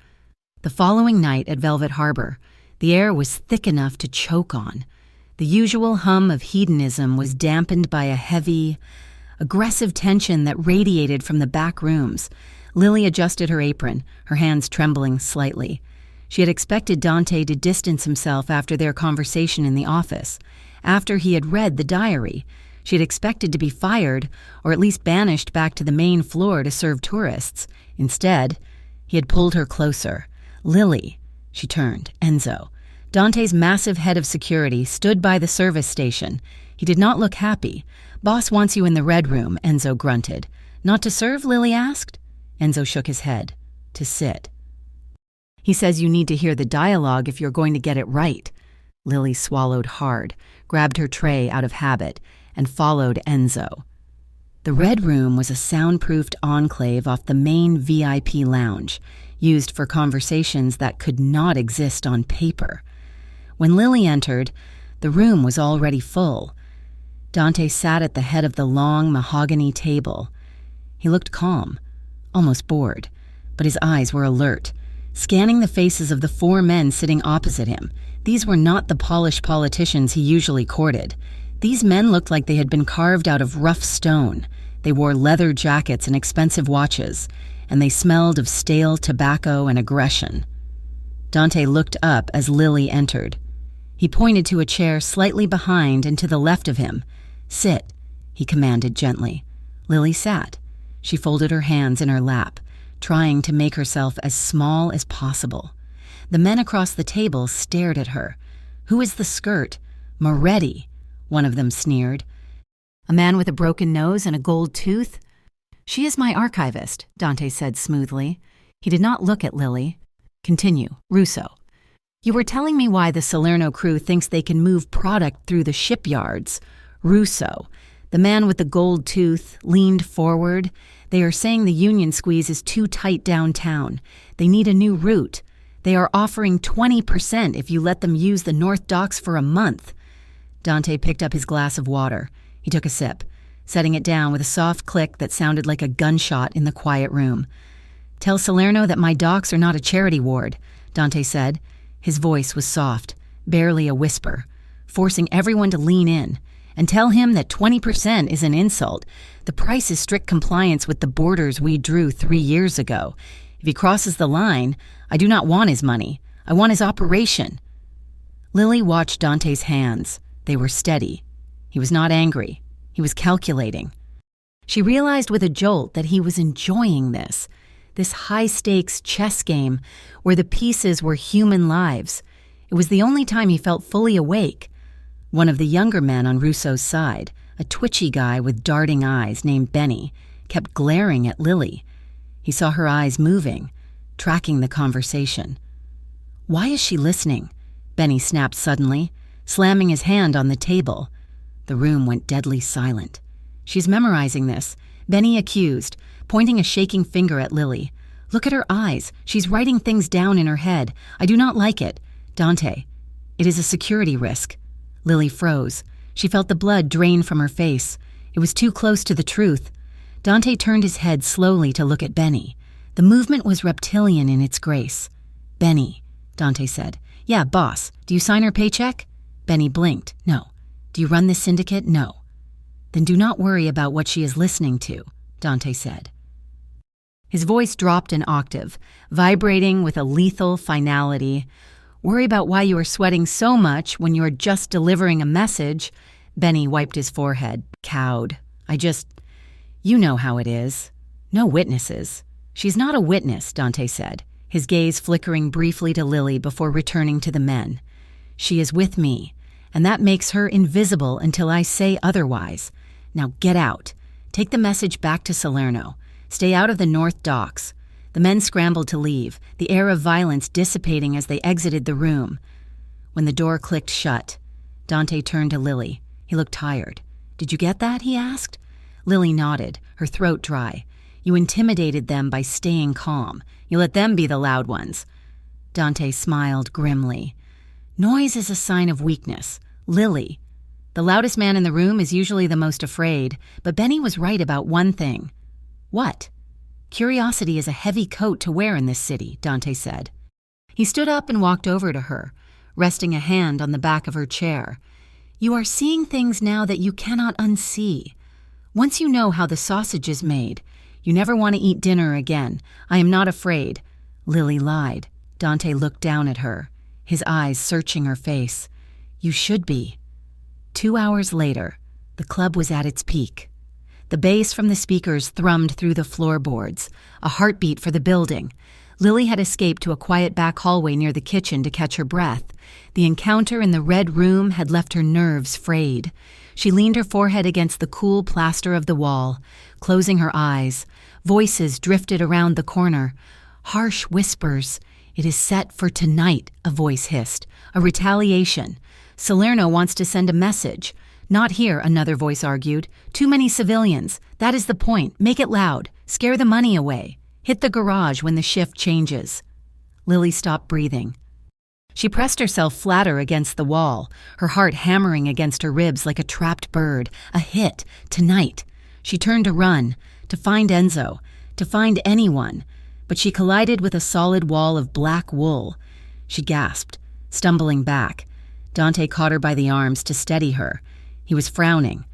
The following night at Velvet Harbor, the air was thick enough to choke on. The usual hum of hedonism was dampened by a heavy, aggressive tension that radiated from the back rooms. Lily adjusted her apron, her hands trembling slightly. She had expected Dante to distance himself after their conversation in the office. After he had read the diary, she had expected to be fired or at least banished back to the main floor to serve tourists. Instead, he had pulled her closer. Lily, she turned, Enzo. Dante's massive head of security stood by the service station. He did not look happy. Boss wants you in the red room, Enzo grunted. Not to serve, Lily asked. Enzo shook his head. To sit. He says you need to hear the dialogue if you're going to get it right. Lily swallowed hard, grabbed her tray out of habit, and followed Enzo. The red room was a soundproofed enclave off the main VIP lounge, used for conversations that could not exist on paper. When Lily entered, the room was already full. Dante sat at the head of the long mahogany table. He looked calm, almost bored, but his eyes were alert, scanning the faces of the 4 men sitting opposite him. These were not the polished politicians he usually courted. These men looked like they had been carved out of rough stone. They wore leather jackets and expensive watches, and they smelled of stale tobacco and aggression. Dante looked up as Lily entered. He pointed to a chair slightly behind and to the left of him. Sit, he commanded gently. Lily sat. She folded her hands in her lap, trying to make herself as small as possible. The men across the table stared at her. Who is the skirt? Moretti, one of them sneered. A man with a broken nose and a gold tooth? She is my archivist, Dante said smoothly. He did not look at Lily. Continue, Russo. You were telling me why the Salerno crew thinks they can move product through the shipyards. Russo, the man with the gold tooth, leaned forward. They are saying the union squeeze is too tight downtown. They need a new route. They are offering 20% if you let them use the North Docks for a month. Dante picked up his glass of water. He took a sip, setting it down with a soft click that sounded like a gunshot in the quiet room. Tell Salerno that my docks are not a charity ward, Dante said. His voice was soft, barely a whisper, forcing everyone to lean in. And tell him that 20% is an insult. The price is strict compliance with the borders we drew 3 years ago. If he crosses the line, I do not want his money. I want his operation. Lily watched Dante's hands. They were steady. He was not angry. He was calculating. She realized with a jolt that he was enjoying this high-stakes chess game where the pieces were human lives. It was the only time he felt fully awake. One of the younger men on Russo's side, a twitchy guy with darting eyes named Benny, kept glaring at Lily. He saw her eyes moving, tracking the conversation. Why is she listening? Benny snapped suddenly, slamming his hand on the table. The room went deadly silent. She's memorizing this, Benny accused, pointing a shaking finger at Lily. Look at her eyes. She's writing things down in her head. I do not like it. Dante, it is a security risk. Lily froze. She felt the blood drain from her face. It was too close to the truth. Dante turned his head slowly to look at Benny. The movement was reptilian in its grace. Benny, Dante said. Yeah, boss. Do you sign her paycheck? Benny blinked. No. Do you run this syndicate? No. Then do not worry about what she is listening to, Dante said. His voice dropped an octave, vibrating with a lethal finality. Worry about why you are sweating so much when you are just delivering a message. Benny wiped his forehead, cowed. You know how it is. No witnesses. She's not a witness, Dante said, his gaze flickering briefly to Lily before returning to the men. She is with me, and that makes her invisible until I say otherwise. Now get out. Take the message back to Salerno. Stay out of the North Docks. The men scrambled to leave, the air of violence dissipating as they exited the room. When the door clicked shut, Dante turned to Lily. He looked tired. Did you get that? He asked. Lily nodded, her throat dry. You intimidated them by staying calm. You let them be the loud ones. Dante smiled grimly. Noise is a sign of weakness. Lily. The loudest man in the room is usually the most afraid, but Benny was right about one thing. What? Curiosity is a heavy coat to wear in this city, Dante said. He stood up and walked over to her, resting a hand on the back of her chair. You are seeing things now that you cannot unsee. Once you know how the sausage is made, you never want to eat dinner again. I am not afraid. Lily lied. Dante looked down at her, his eyes searching her face. "You should be." 2 hours later, the club was at its peak. The bass from the speakers thrummed through the floorboards, a heartbeat for the building. Lily had escaped to a quiet back hallway near the kitchen to catch her breath. The encounter in the red room had left her nerves frayed. She leaned her forehead against the cool plaster of the wall, closing her eyes. Voices drifted around the corner. Harsh whispers. "It is set for tonight," a voice hissed. "A retaliation. Salerno wants to send a message." "Not here," another voice argued. "Too many civilians. That is the point. Make it loud. Scare the money away. Hit the garage when the shift changes." Lily stopped breathing. She pressed herself flatter against the wall, her heart hammering against her ribs like a trapped bird. A hit. Tonight. She turned to run, to find Enzo, to find anyone, but she collided with a solid wall of black wool. She gasped, stumbling back. Dante caught her by the arms to steady her. He was frowning.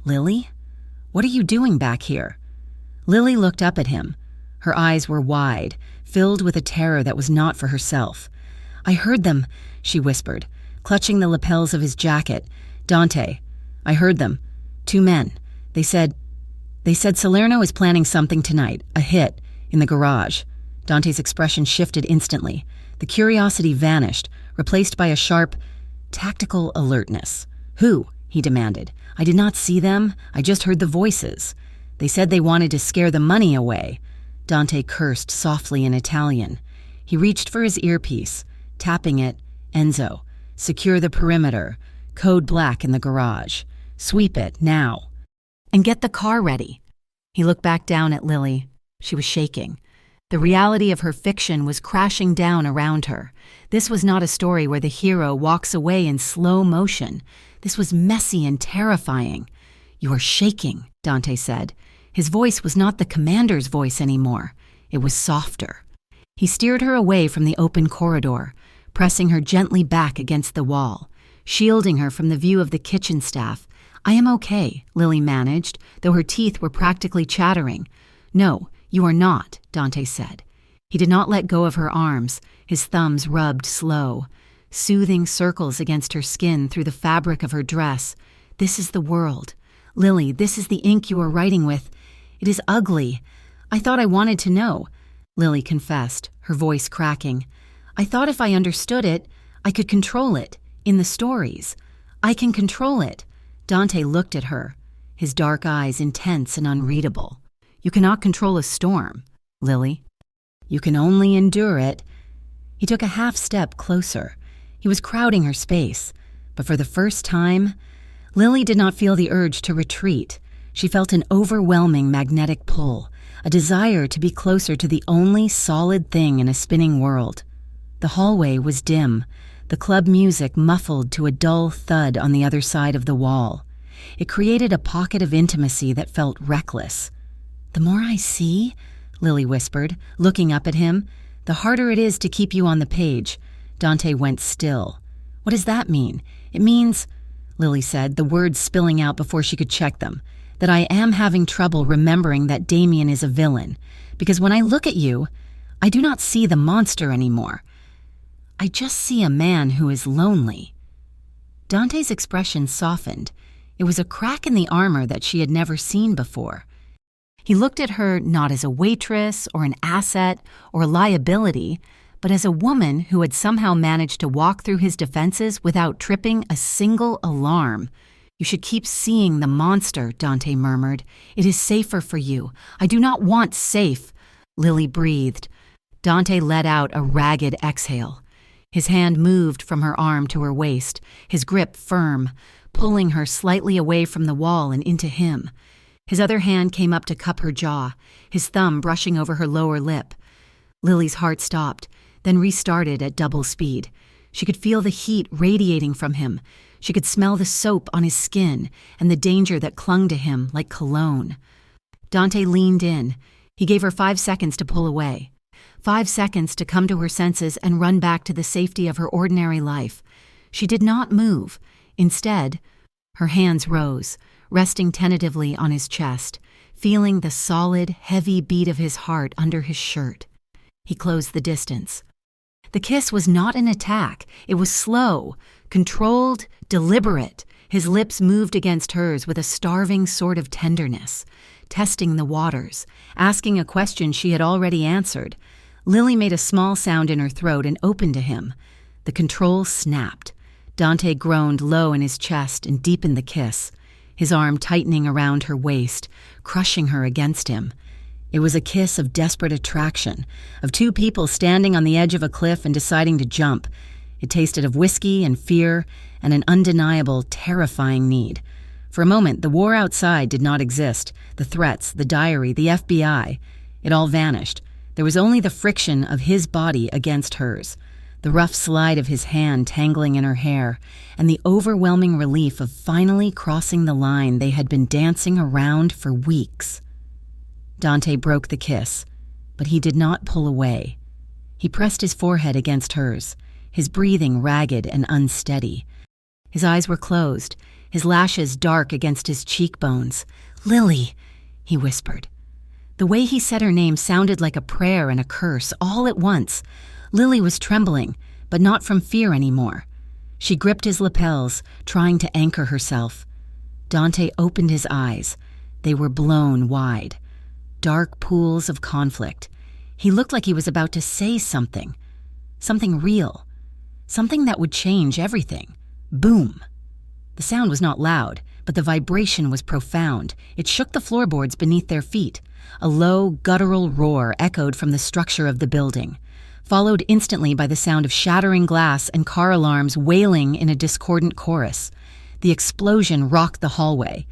"Lily? What are you doing back here?" Lily looked up at him. Her eyes were wide, filled with a terror that was not for herself. "I heard them," she whispered, clutching the lapels of his jacket. "Dante, I heard them. 2 men. They said Salerno is planning something tonight, a hit, in the garage." Dante's expression shifted instantly. The curiosity vanished, replaced by a sharp, tactical alertness. "Who?" he demanded. "I did not see them. I just heard the voices. They said they wanted to scare the money away." Dante cursed softly in Italian. He reached for his earpiece, tapping it. "Enzo, secure the perimeter. Code black in the garage. Sweep it, now. And get the car ready." He looked back down at Lily. She was shaking. The reality of her fiction was crashing down around her. This was not a story where the hero walks away in slow motion. This was messy and terrifying. "You are shaking," Dante said. His voice was not the commander's voice anymore. It was softer. He steered her away from the open corridor, pressing her gently back against the wall, shielding her from the view of the kitchen staff. "I am okay," Lily managed, though her teeth were practically chattering. "No, you are not," Dante said. He did not let go of her arms. His thumbs rubbed slow, soothing circles against her skin through the fabric of her dress. "This is the world. Lily, this is the ink you are writing with. It is ugly. I thought I wanted to know," Lily confessed, her voice cracking. "I thought if I understood it, I could control it. In the stories. I can control it." Dante looked at her, his dark eyes intense and unreadable. "You cannot control a storm, Lily. You can only endure it." He took a half step closer. He was crowding her space, but for the first time, Lily did not feel the urge to retreat. She felt an overwhelming magnetic pull, a desire to be closer to the only solid thing in a spinning world. The hallway was dim, the club music muffled to a dull thud on the other side of the wall. It created a pocket of intimacy that felt reckless. "The more I see," Lily whispered, looking up at him, "the harder it is to keep you on the page." Dante went still. "What does that mean?" "It means," Lily said, the words spilling out before she could check them, "that I am having trouble remembering that Damien is a villain. Because when I look at you, I do not see the monster anymore. I just see a man who is lonely." Dante's expression softened. It was a crack in the armor that she had never seen before. He looked at her not as a waitress or an asset or a liability, but as a woman who had somehow managed to walk through his defenses without tripping a single alarm. "You should keep seeing the monster," Dante murmured. "It is safer for you." "I do not want safe," Lily breathed. Dante let out a ragged exhale. His hand moved from her arm to her waist, his grip firm, pulling her slightly away from the wall and into him. His other hand came up to cup her jaw, his thumb brushing over her lower lip. Lily's heart stopped, then restarted at double speed. She could feel the heat radiating from him. She could smell the soap on his skin and the danger that clung to him like cologne. Dante leaned in. He gave her 5 seconds to pull away. 5 seconds to come to her senses and run back to the safety of her ordinary life. She did not move. Instead, her hands rose, resting tentatively on his chest, feeling the solid, heavy beat of his heart under his shirt. He closed the distance. The kiss was not an attack. It was slow, controlled, deliberate. His lips moved against hers with a starving sort of tenderness, testing the waters, asking a question she had already answered. Lily made a small sound in her throat and opened to him. The control snapped. Dante groaned low in his chest and deepened the kiss, his arm tightening around her waist, crushing her against him. It was a kiss of desperate attraction, of two people standing on the edge of a cliff and deciding to jump. It tasted of whiskey and fear and an undeniable, terrifying need. For a moment, the war outside did not exist. The threats, the diary, the FBI. It all vanished. There was only the friction of his body against hers, the rough slide of his hand tangling in her hair, and the overwhelming relief of finally crossing the line they had been dancing around for weeks. Dante broke the kiss, but he did not pull away. He pressed his forehead against hers, his breathing ragged and unsteady. His eyes were closed, his lashes dark against his cheekbones. "Lily," he whispered. The way he said her name sounded like a prayer and a curse, all at once. Lily was trembling, but not from fear anymore. She gripped his lapels, trying to anchor herself. Dante opened his eyes. They were blown wide. Dark pools of conflict. He looked like he was about to say something. Something real. Something that would change everything. Boom. The sound was not loud, but the vibration was profound. It shook the floorboards beneath their feet. A low, guttural roar echoed from the structure of the building, followed instantly by the sound of shattering glass and car alarms wailing in a discordant chorus. The explosion rocked the hallway.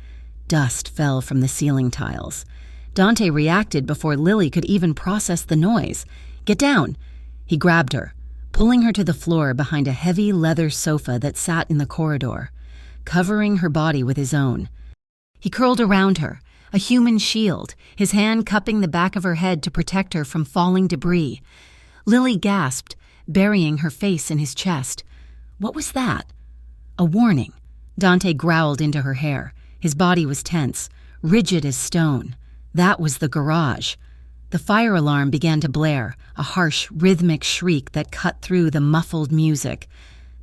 Dust fell from the ceiling tiles. Dante reacted before Lily could even process the noise. "Get down!" He grabbed her, pulling her to the floor behind a heavy leather sofa that sat in the corridor, covering her body with his own. He curled around her, a human shield, his hand cupping the back of her head to protect her from falling debris. Lily gasped, burying her face in his chest. What was that? A warning. Dante growled into her hair. His body was tense, rigid as stone. That was the garage. The fire alarm began to blare, a harsh, rhythmic shriek that cut through the muffled music.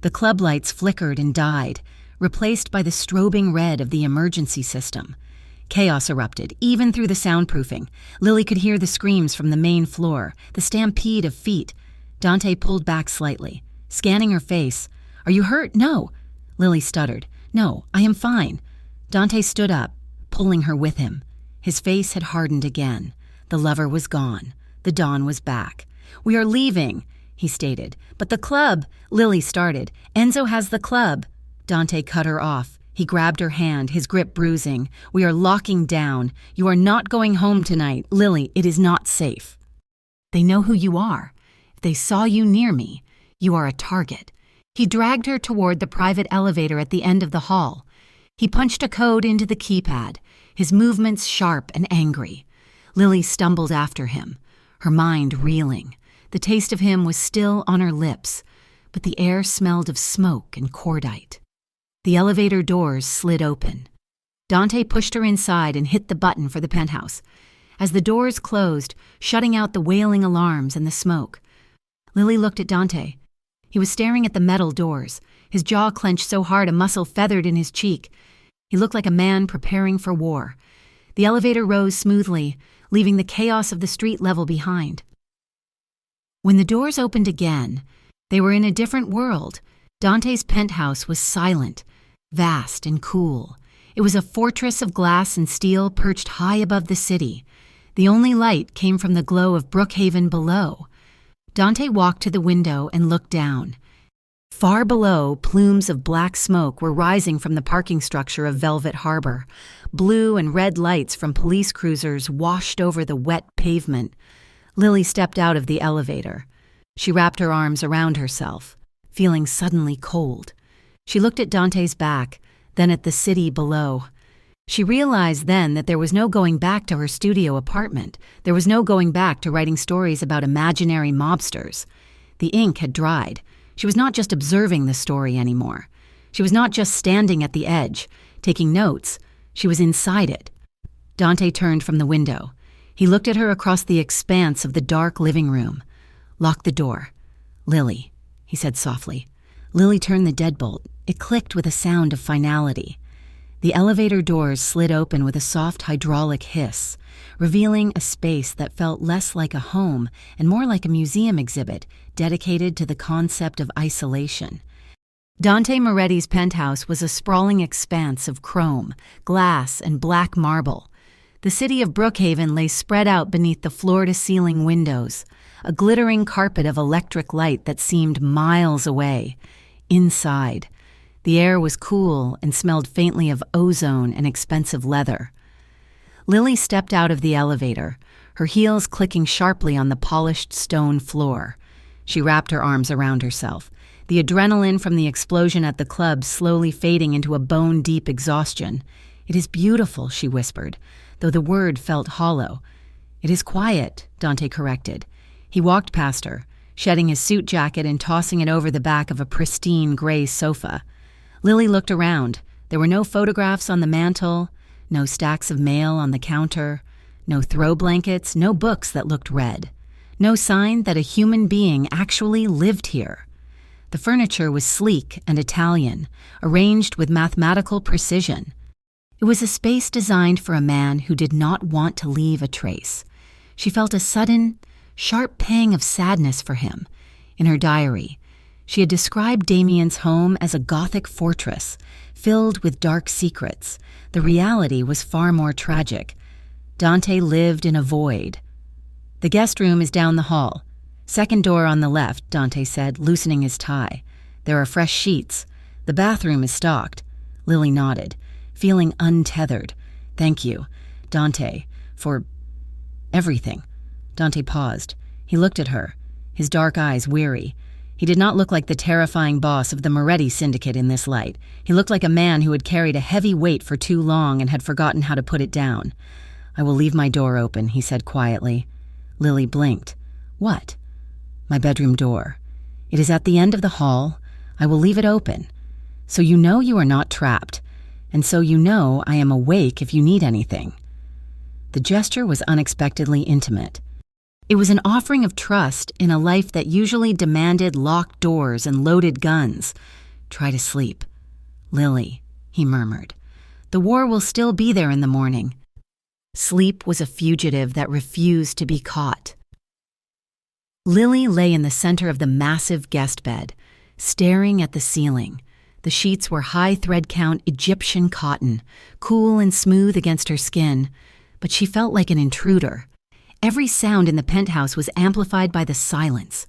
The club lights flickered and died, replaced by the strobing red of the emergency system. Chaos erupted, even through the soundproofing. Lily could hear the screams from the main floor, the stampede of feet. Dante pulled back slightly, scanning her face. "Are you hurt?" "No." Lily stuttered. "No, I am fine." Dante stood up, pulling her with him. His face had hardened again. The lover was gone. The dawn was back. "We are leaving," he stated. "But the club," Lily started. "Enzo has the club." Dante cut her off. He grabbed her hand, his grip bruising. "We are locking down. You are not going home tonight. Lily, it is not safe. They know who you are. If they saw you near me, you are a target." He dragged her toward the private elevator at the end of the hall. He punched a code into the keypad, his movements sharp and angry. Lily stumbled after him, her mind reeling. The taste of him was still on her lips, but the air smelled of smoke and cordite. The elevator doors slid open. Dante pushed her inside and hit the button for the penthouse. As the doors closed, shutting out the wailing alarms and the smoke, Lily looked at Dante. He was staring at the metal doors, his jaw clenched so hard a muscle feathered in his cheek. He looked like a man preparing for war. The elevator rose smoothly, leaving the chaos of the street level behind. When the doors opened again, they were in a different world. Dante's penthouse was silent, vast and cool. It was a fortress of glass and steel perched high above the city. The only light came from the glow of Brookhaven below. Dante walked to the window and looked down. Far below, plumes of black smoke were rising from the parking structure of Velvet Harbor. Blue and red lights from police cruisers washed over the wet pavement. Lily stepped out of the elevator. She wrapped her arms around herself, feeling suddenly cold. She looked at Dante's back, then at the city below. She realized then that there was no going back to her studio apartment. There was no going back to writing stories about imaginary mobsters. The ink had dried. She was not just observing the story anymore. She was not just standing at the edge, taking notes. She was inside it. Dante turned from the window. He looked at her across the expanse of the dark living room. "Lock the door." "Lily," he said softly. Lily turned the deadbolt. It clicked with a sound of finality. The elevator doors slid open with a soft hydraulic hiss, revealing a space that felt less like a home and more like a museum exhibit dedicated to the concept of isolation. Dante Moretti's penthouse was a sprawling expanse of chrome, glass, and black marble. The city of Brookhaven lay spread out beneath the floor-to-ceiling windows, a glittering carpet of electric light that seemed miles away. Inside, the air was cool and smelled faintly of ozone and expensive leather. Lily stepped out of the elevator, her heels clicking sharply on the polished stone floor. She wrapped her arms around herself, the adrenaline from the explosion at the club slowly fading into a bone-deep exhaustion. "It is beautiful," she whispered, though the word felt hollow. "It is quiet," Dante corrected. He walked past her, shedding his suit jacket and tossing it over the back of a pristine gray sofa. Lily looked around. There were no photographs on the mantel, no stacks of mail on the counter, no throw blankets, no books that looked red, no sign that a human being actually lived here. The furniture was sleek and Italian, arranged with mathematical precision. It was a space designed for a man who did not want to leave a trace. She felt a sudden, sharp pang of sadness for him. In her diary, she had described Damien's home as a Gothic fortress, filled with dark secrets. The reality was far more tragic. Dante lived in a void. "The guest room is down the hall. Second door on the left," Dante said, loosening his tie. "There are fresh sheets. The bathroom is stocked." Lily nodded, feeling untethered. "Thank you, Dante, for everything." Dante paused. He looked at her, his dark eyes weary. He did not look like the terrifying boss of the Moretti syndicate in this light. He looked like a man who had carried a heavy weight for too long and had forgotten how to put it down. "I will leave my door open," he said quietly. Lily blinked. "What?" "My bedroom door. It is at the end of the hall. I will leave it open. So you know you are not trapped, and so you know I am awake if you need anything." The gesture was unexpectedly intimate. It was an offering of trust in a life that usually demanded locked doors and loaded guns. "Try to sleep." "Lily," he murmured. "The war will still be there in the morning." Sleep was a fugitive that refused to be caught. Lily lay in the center of the massive guest bed, staring at the ceiling. The sheets were high thread count Egyptian cotton, cool and smooth against her skin, but she felt like an intruder. Every sound in the penthouse was amplified by the silence.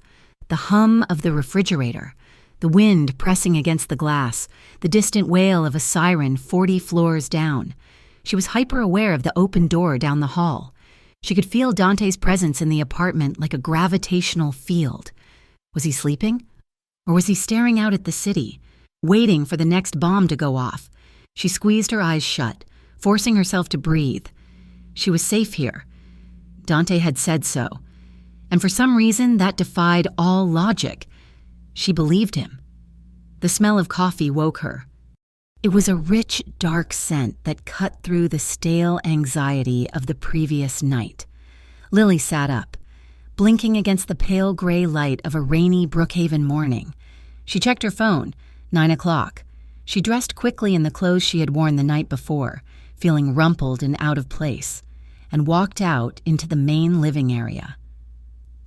The hum of the refrigerator, the wind pressing against the glass, the distant wail of a siren 40 floors down. She was hyper-aware of the open door down the hall. She could feel Dante's presence in the apartment like a gravitational field. Was he sleeping? Or was he staring out at the city, waiting for the next bomb to go off? She squeezed her eyes shut, forcing herself to breathe. She was safe here. Dante had said so. And for some reason, that defied all logic. She believed him. The smell of coffee woke her. It was a rich, dark scent that cut through the stale anxiety of the previous night. Lily sat up, blinking against the pale gray light of a rainy Brookhaven morning. She checked her phone, 9 o'clock. She dressed quickly in the clothes she had worn the night before, feeling rumpled and out of place, and walked out into the main living area.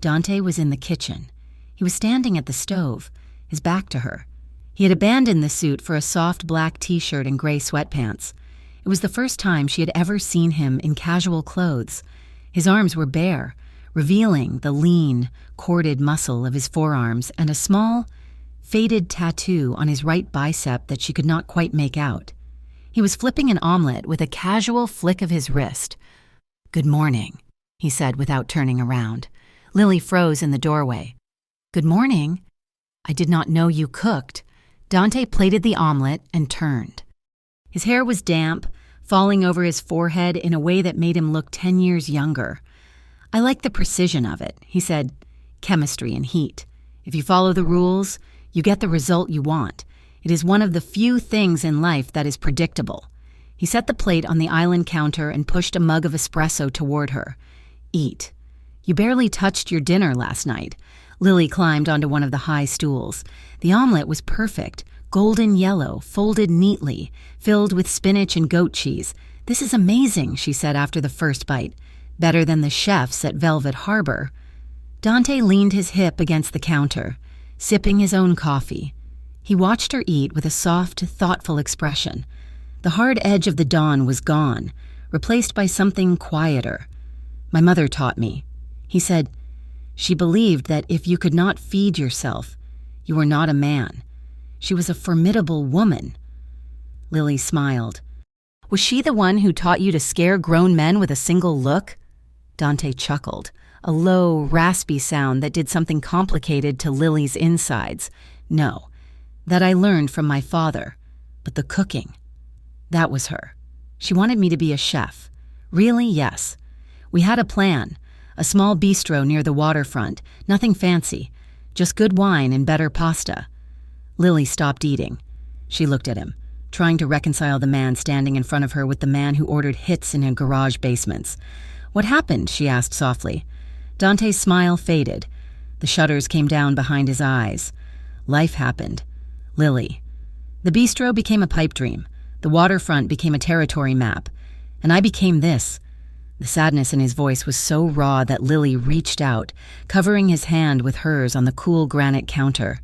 Dante was in the kitchen. He was standing at the stove, his back to her. He had abandoned the suit for a soft black t-shirt and gray sweatpants. It was the first time she had ever seen him in casual clothes. His arms were bare, revealing the lean, corded muscle of his forearms and a small, faded tattoo on his right bicep that she could not quite make out. He was flipping an omelet with a casual flick of his wrist. "Good morning," he said without turning around. Lily froze in the doorway. "Good morning. I did not know you cooked." Dante plated the omelet and turned. His hair was damp, falling over his forehead in a way that made him look 10 years younger. "I like the precision of it," he said. "Chemistry and heat. If you follow the rules, you get the result you want. It is one of the few things in life that is predictable." He set the plate on the island counter and pushed a mug of espresso toward her. "Eat. You barely touched your dinner last night." Lily climbed onto one of the high stools. The omelet was perfect, golden yellow, folded neatly, filled with spinach and goat cheese. "This is amazing," she said after the first bite. "Better than the chef's at Velvet Harbor." Dante leaned his hip against the counter, sipping his own coffee. He watched her eat with a soft, thoughtful expression. The hard edge of the dawn was gone, replaced by something quieter. "My mother taught me," he said. "She believed that if you could not feed yourself, you were not a man. She was a formidable woman." Lily smiled. "Was she the one who taught you to scare grown men with a single look?" Dante chuckled, a low, raspy sound that did something complicated to Lily's insides. "No, that I learned from my father. But the cooking, that was her. She wanted me to be a chef. Really, yes. We had a plan, a small bistro near the waterfront, nothing fancy, just good wine and better pasta." Lily stopped eating. She looked at him, trying to reconcile the man standing in front of her with the man who ordered hits in garage basements. "What happened?" she asked softly. Dante's smile faded. The shutters came down behind his eyes. "Life happened. Lily. The bistro became a pipe dream. The waterfront became a territory map. And I became this." The sadness in his voice was so raw that Lily reached out, covering his hand with hers on the cool granite counter.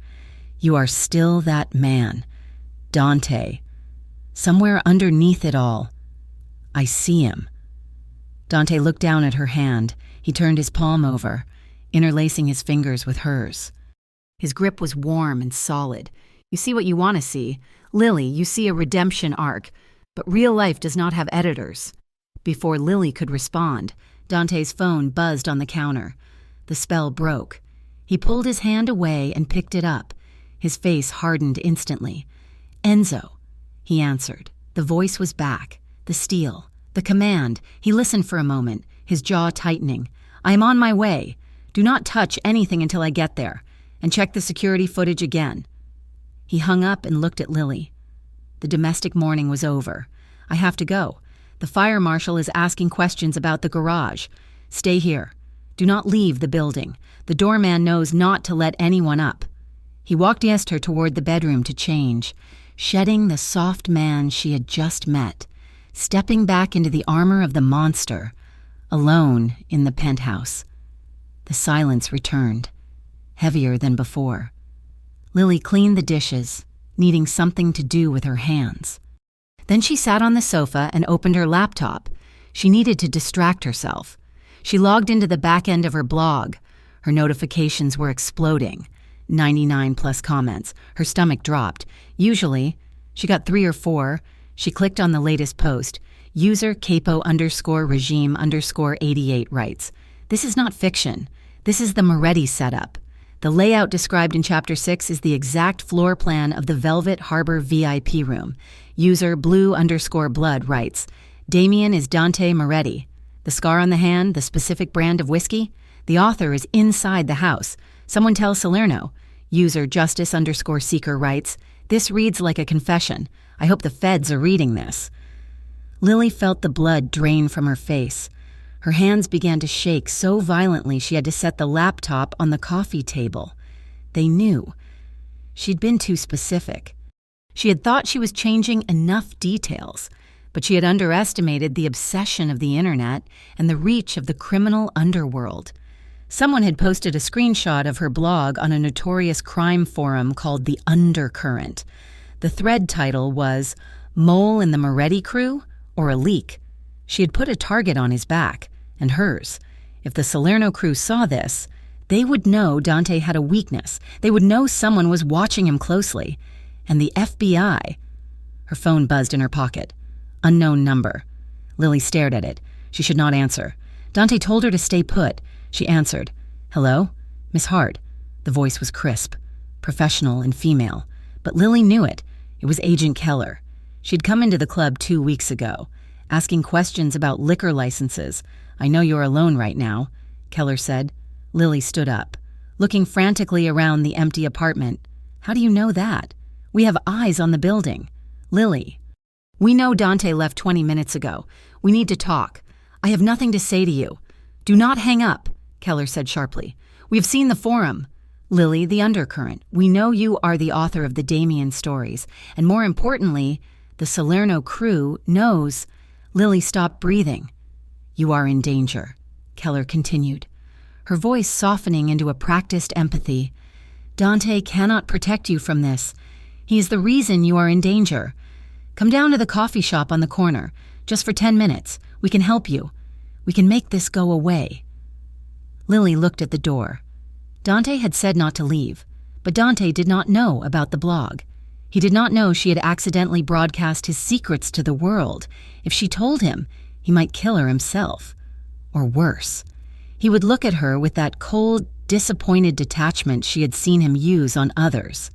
"You are still that man. Dante. Somewhere underneath it all. I see him." Dante looked down at her hand. He turned his palm over, interlacing his fingers with hers. His grip was warm and solid. "You see what you want to see. Lily, you see a redemption arc. But real life does not have editors." Before Lily could respond, Dante's phone buzzed on the counter. The spell broke. He pulled his hand away and picked it up. His face hardened instantly. "Enzo," he answered. The voice was back. The steel. The command. He listened for a moment, his jaw tightening. "I am on my way. Do not touch anything until I get there. And check the security footage again." He hung up and looked at Lily. "The domestic morning was over. I have to go. The fire marshal is asking questions about the garage. Stay here. Do not leave the building. The doorman knows not to let anyone up." He walked past her toward the bedroom to change, shedding the soft man she had just met, stepping back into the armor of the monster, alone in the penthouse. The silence returned, heavier than before. Lily cleaned the dishes, needing something to do with her hands. Then she sat on the sofa and opened her laptop. She needed to distract herself. She logged into the back end of her blog. Her notifications were exploding. 99 plus comments. Her stomach dropped. Usually, she got 3 or 4. She clicked on the latest post. User capo_regime_88 writes, "This is not fiction. This is the Moretti setup. The layout described in Chapter 6 is the exact floor plan of the Velvet Harbor VIP room." User blue_blood writes, "Damien is Dante Moretti. The scar on the hand, the specific brand of whiskey? The author is inside the house. Someone tell Salerno." User justice_seeker writes, "This reads like a confession. I hope the feds are reading this." Lily felt the blood drain from her face. Her hands began to shake so violently she had to set the laptop on the coffee table. They knew. She'd been too specific. She had thought she was changing enough details, but she had underestimated the obsession of the internet and the reach of the criminal underworld. Someone had posted a screenshot of her blog on a notorious crime forum called The Undercurrent. The thread title was, "Mole in the Moretti Crew or a Leak?" She had put a target on his back, and hers. If the Salerno crew saw this, they would know Dante had a weakness. They would know someone was watching him closely. And the FBI. Her phone buzzed in her pocket. Unknown number. Lily stared at it. She should not answer. Dante told her to stay put. She answered. "Hello? Miss Hart." The voice was crisp, professional and female. But Lily knew it. It was Agent Keller. She'd come into the club 2 weeks ago, asking questions about liquor licenses. "I know you're alone right now," Keller said. Lily stood up, looking frantically around the empty apartment. "How do you know that? We have eyes on the building." "Lily, we know Dante left 20 minutes ago. We need to talk. I have nothing to say to you." "Do not hang up," Keller said sharply. "We have seen the forum. Lily, the undercurrent. We know you are the author of the Damien stories, and more importantly, the Salerno crew knows. Lily stopped breathing. You are in danger, Keller continued, her voice softening into a practiced empathy. Dante cannot protect you from this. He is the reason you are in danger. Come down to the coffee shop on the corner, just for 10 minutes. We can help you. We can make this go away. Lily looked at the door. Dante had said not to leave, but Dante did not know about the blog. He did not know she had accidentally broadcast his secrets to the world. If she told him, he might kill her himself. Or worse. He would look at her with that cold, disappointed detachment she had seen him use on others.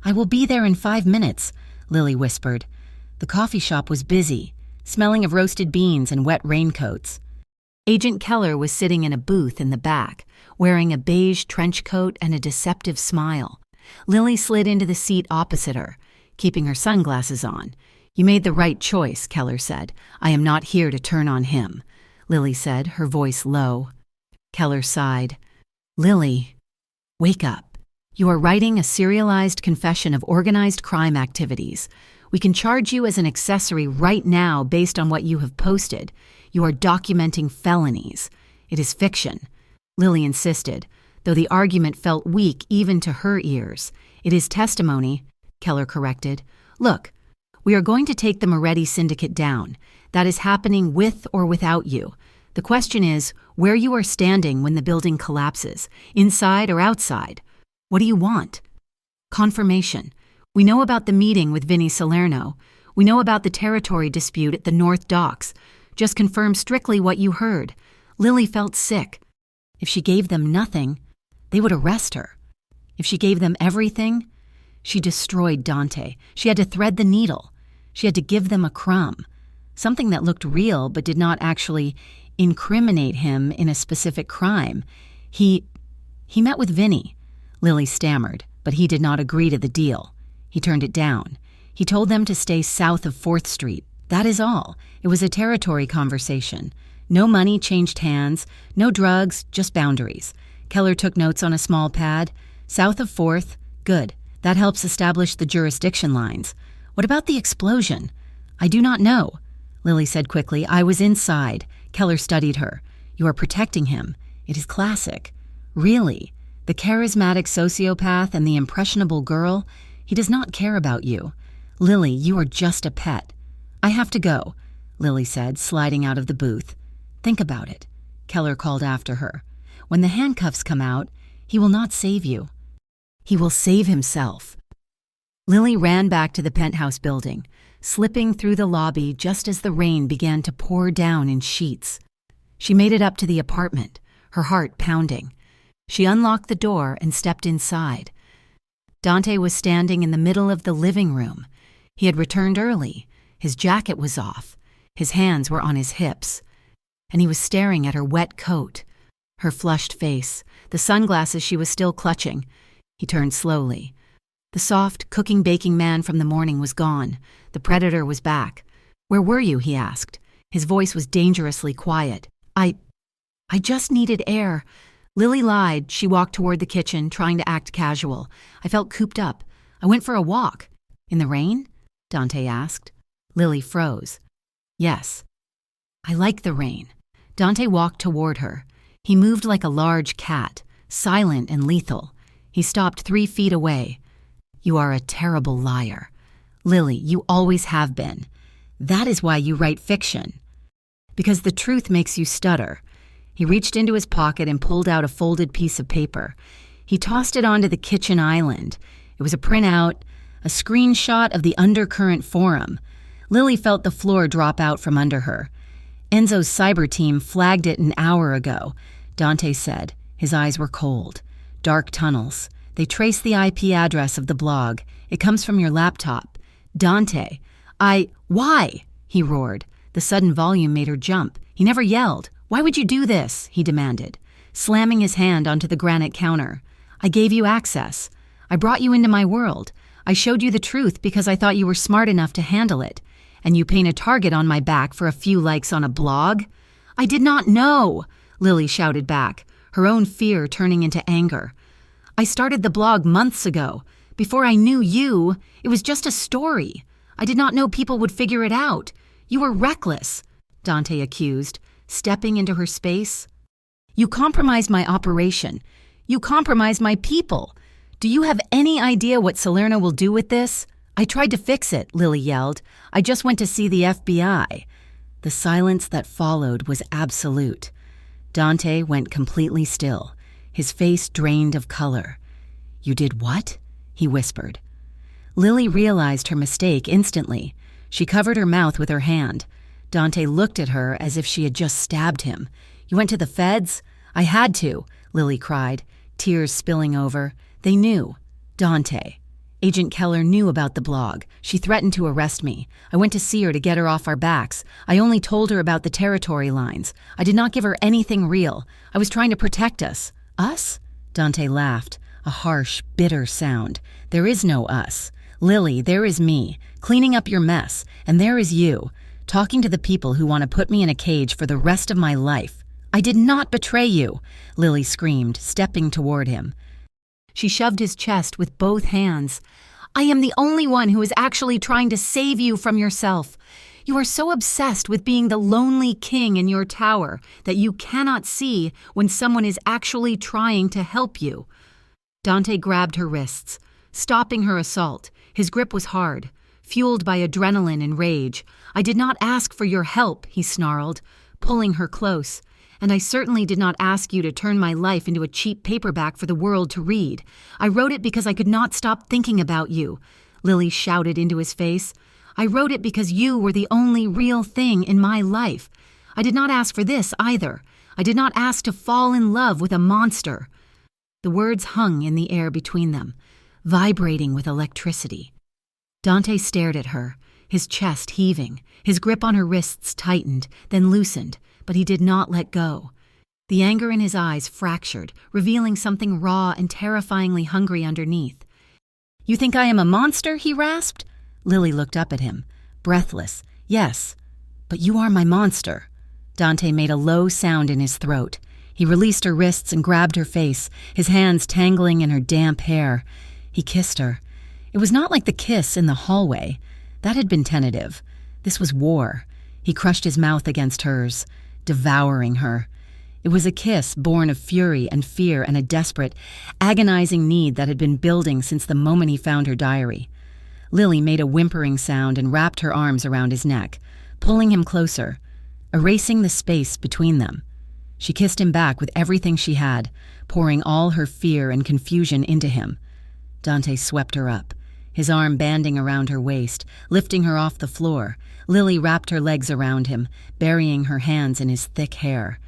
I will be there in 5 minutes, Lily whispered. The coffee shop was busy, smelling of roasted beans and wet raincoats. Agent Keller was sitting in a booth in the back, wearing a beige trench coat and a deceptive smile. Lily slid into the seat opposite her, keeping her sunglasses on. You made the right choice, Keller said. I am not here to turn on him, Lily said, her voice low. Keller sighed. Lily, wake up. You are writing a serialized confession of organized crime activities. We can charge you as an accessory right now based on what you have posted. You are documenting felonies. It is fiction. Lily insisted, though the argument felt weak even to her ears. It is testimony, Keller corrected. Look, we are going to take the Moretti syndicate down. That is happening with or without you. The question is where you are standing when the building collapses, inside or outside. What do you want? Confirmation. We know about the meeting with Vinnie Salerno. We know about the territory dispute at the North Docks. Just confirm strictly what you heard. Lily felt sick. If she gave them nothing, they would arrest her. If she gave them everything, she destroyed Dante. She had to thread the needle. She had to give them a crumb. Something that looked real but did not actually incriminate him in a specific crime. He met with Vinnie, Lily stammered, but he did not agree to the deal. He turned it down. He told them to stay south of 4th Street. That is all. It was a territory conversation. No money changed hands, no drugs, just boundaries. Keller took notes on a small pad. South of 4th, good. That helps establish the jurisdiction lines. What about the explosion? I do not know, Lily said quickly. I was inside. Keller studied her. You are protecting him. It is classic. Really? The charismatic sociopath and the impressionable girl? He does not care about you. Lily, you are just a pet. I have to go, Lily said, sliding out of the booth. Think about it, Keller called after her. When the handcuffs come out, he will not save you. He will save himself. Lily ran back to the penthouse building, slipping through the lobby just as the rain began to pour down in sheets. She made it up to the apartment, her heart pounding. She unlocked the door and stepped inside. Dante was standing in the middle of the living room. He had returned early. His jacket was off. His hands were on his hips. And he was staring at her wet coat, her flushed face, the sunglasses she was still clutching. He turned slowly. The soft, cooking-baking man from the morning was gone. The predator was back. Where were you? He asked. His voice was dangerously quiet. I just needed air. Lily lied. She walked toward the kitchen, trying to act casual. I felt cooped up. I went for a walk. In the rain? Dante asked. Lily froze. Yes. I like the rain. Dante walked toward her. He moved like a large cat, silent and lethal. He stopped 3 feet away. You are a terrible liar. Lily, you always have been. That is why you write fiction. Because the truth makes you stutter. He reached into his pocket and pulled out a folded piece of paper. He tossed it onto the kitchen island. It was a printout, a screenshot of the Undercurrent forum. Lily felt the floor drop out from under her. Enzo's cyber team flagged it an hour ago, Dante said. His eyes were cold. Dark tunnels. They traced the IP address of the blog. It comes from your laptop. Dante, why? He roared. The sudden volume made her jump. He never yelled. Why would you do this? He demanded, slamming his hand onto the granite counter. I gave you access. I brought you into my world. I showed you the truth because I thought you were smart enough to handle it. And you paint a target on my back for a few likes on a blog? I did not know, Lily shouted back, her own fear turning into anger. I started the blog months ago. Before I knew you, it was just a story. I did not know people would figure it out. You were reckless," Dante accused, stepping into her space. "You compromised my operation. You compromised my people. Do you have any idea what Salerno will do with this?" "I tried to fix it," Lily yelled. "I just went to see the FBI." The silence that followed was absolute. Dante went completely still, his face drained of color. "You did what?" he whispered. Lily realized her mistake instantly. She covered her mouth with her hand. Dante looked at her as if she had just stabbed him. "You went to the feds?" "I had to," Lily cried, tears spilling over. "They knew. Dante. Agent Keller knew about the blog. She threatened to arrest me. I went to see her to get her off our backs. I only told her about the territory lines. I did not give her anything real. I was trying to protect us." "Us?" Dante laughed, a harsh, bitter sound. "There is no us. Lily, there is me, cleaning up your mess, and there is you, talking to the people who want to put me in a cage for the rest of my life." "I did not betray you," Lily screamed, stepping toward him. She shoved his chest with both hands. "I am the only one who is actually trying to save you from yourself. You are so obsessed with being the lonely king in your tower that you cannot see when someone is actually trying to help you." Dante grabbed her wrists, stopping her assault. His grip was hard, fueled by adrenaline and rage. "I did not ask for your help," he snarled, pulling her close. "And I certainly did not ask you to turn my life into a cheap paperback for the world to read. I wrote it because I could not stop thinking about you," Lily shouted into his face. "I wrote it because you were the only real thing in my life. I did not ask for this either. I did not ask to fall in love with a monster." The words hung in the air between them, vibrating with electricity. Dante stared at her, his chest heaving. His grip on her wrists tightened, then loosened, but he did not let go. The anger in his eyes fractured, revealing something raw and terrifyingly hungry underneath. "You think I am a monster?" he rasped. Lily looked up at him, breathless. "Yes, but you are my monster." Dante made a low sound in his throat. He released her wrists and grabbed her face, his hands tangling in her damp hair. He kissed her. It was not like the kiss in the hallway. That had been tentative. This was war. He crushed his mouth against hers, devouring her. It was a kiss born of fury and fear and a desperate, agonizing need that had been building since the moment he found her diary. Lily made a whimpering sound and wrapped her arms around his neck, pulling him closer, erasing the space between them. She kissed him back with everything she had, pouring all her fear and confusion into him. Dante swept her up, his arm banding around her waist, lifting her off the floor. Lily wrapped her legs around him, burying her hands in his thick hair.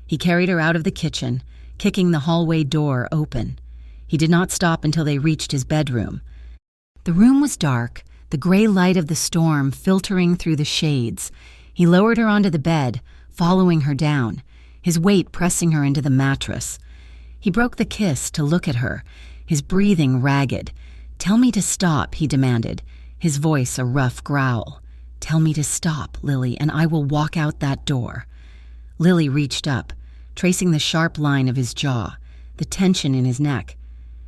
He carried her out of the kitchen, kicking the hallway door open. He did not stop until they reached his bedroom. The room was dark, the gray light of the storm filtering through the shades. He lowered her onto the bed, following her down, his weight pressing her into the mattress. He broke the kiss to look at her, his breathing ragged. "Tell me to stop," he demanded, his voice a rough growl. "Tell me to stop, Lily, and I will walk out that door." Lily reached up, tracing the sharp line of his jaw, the tension in his neck.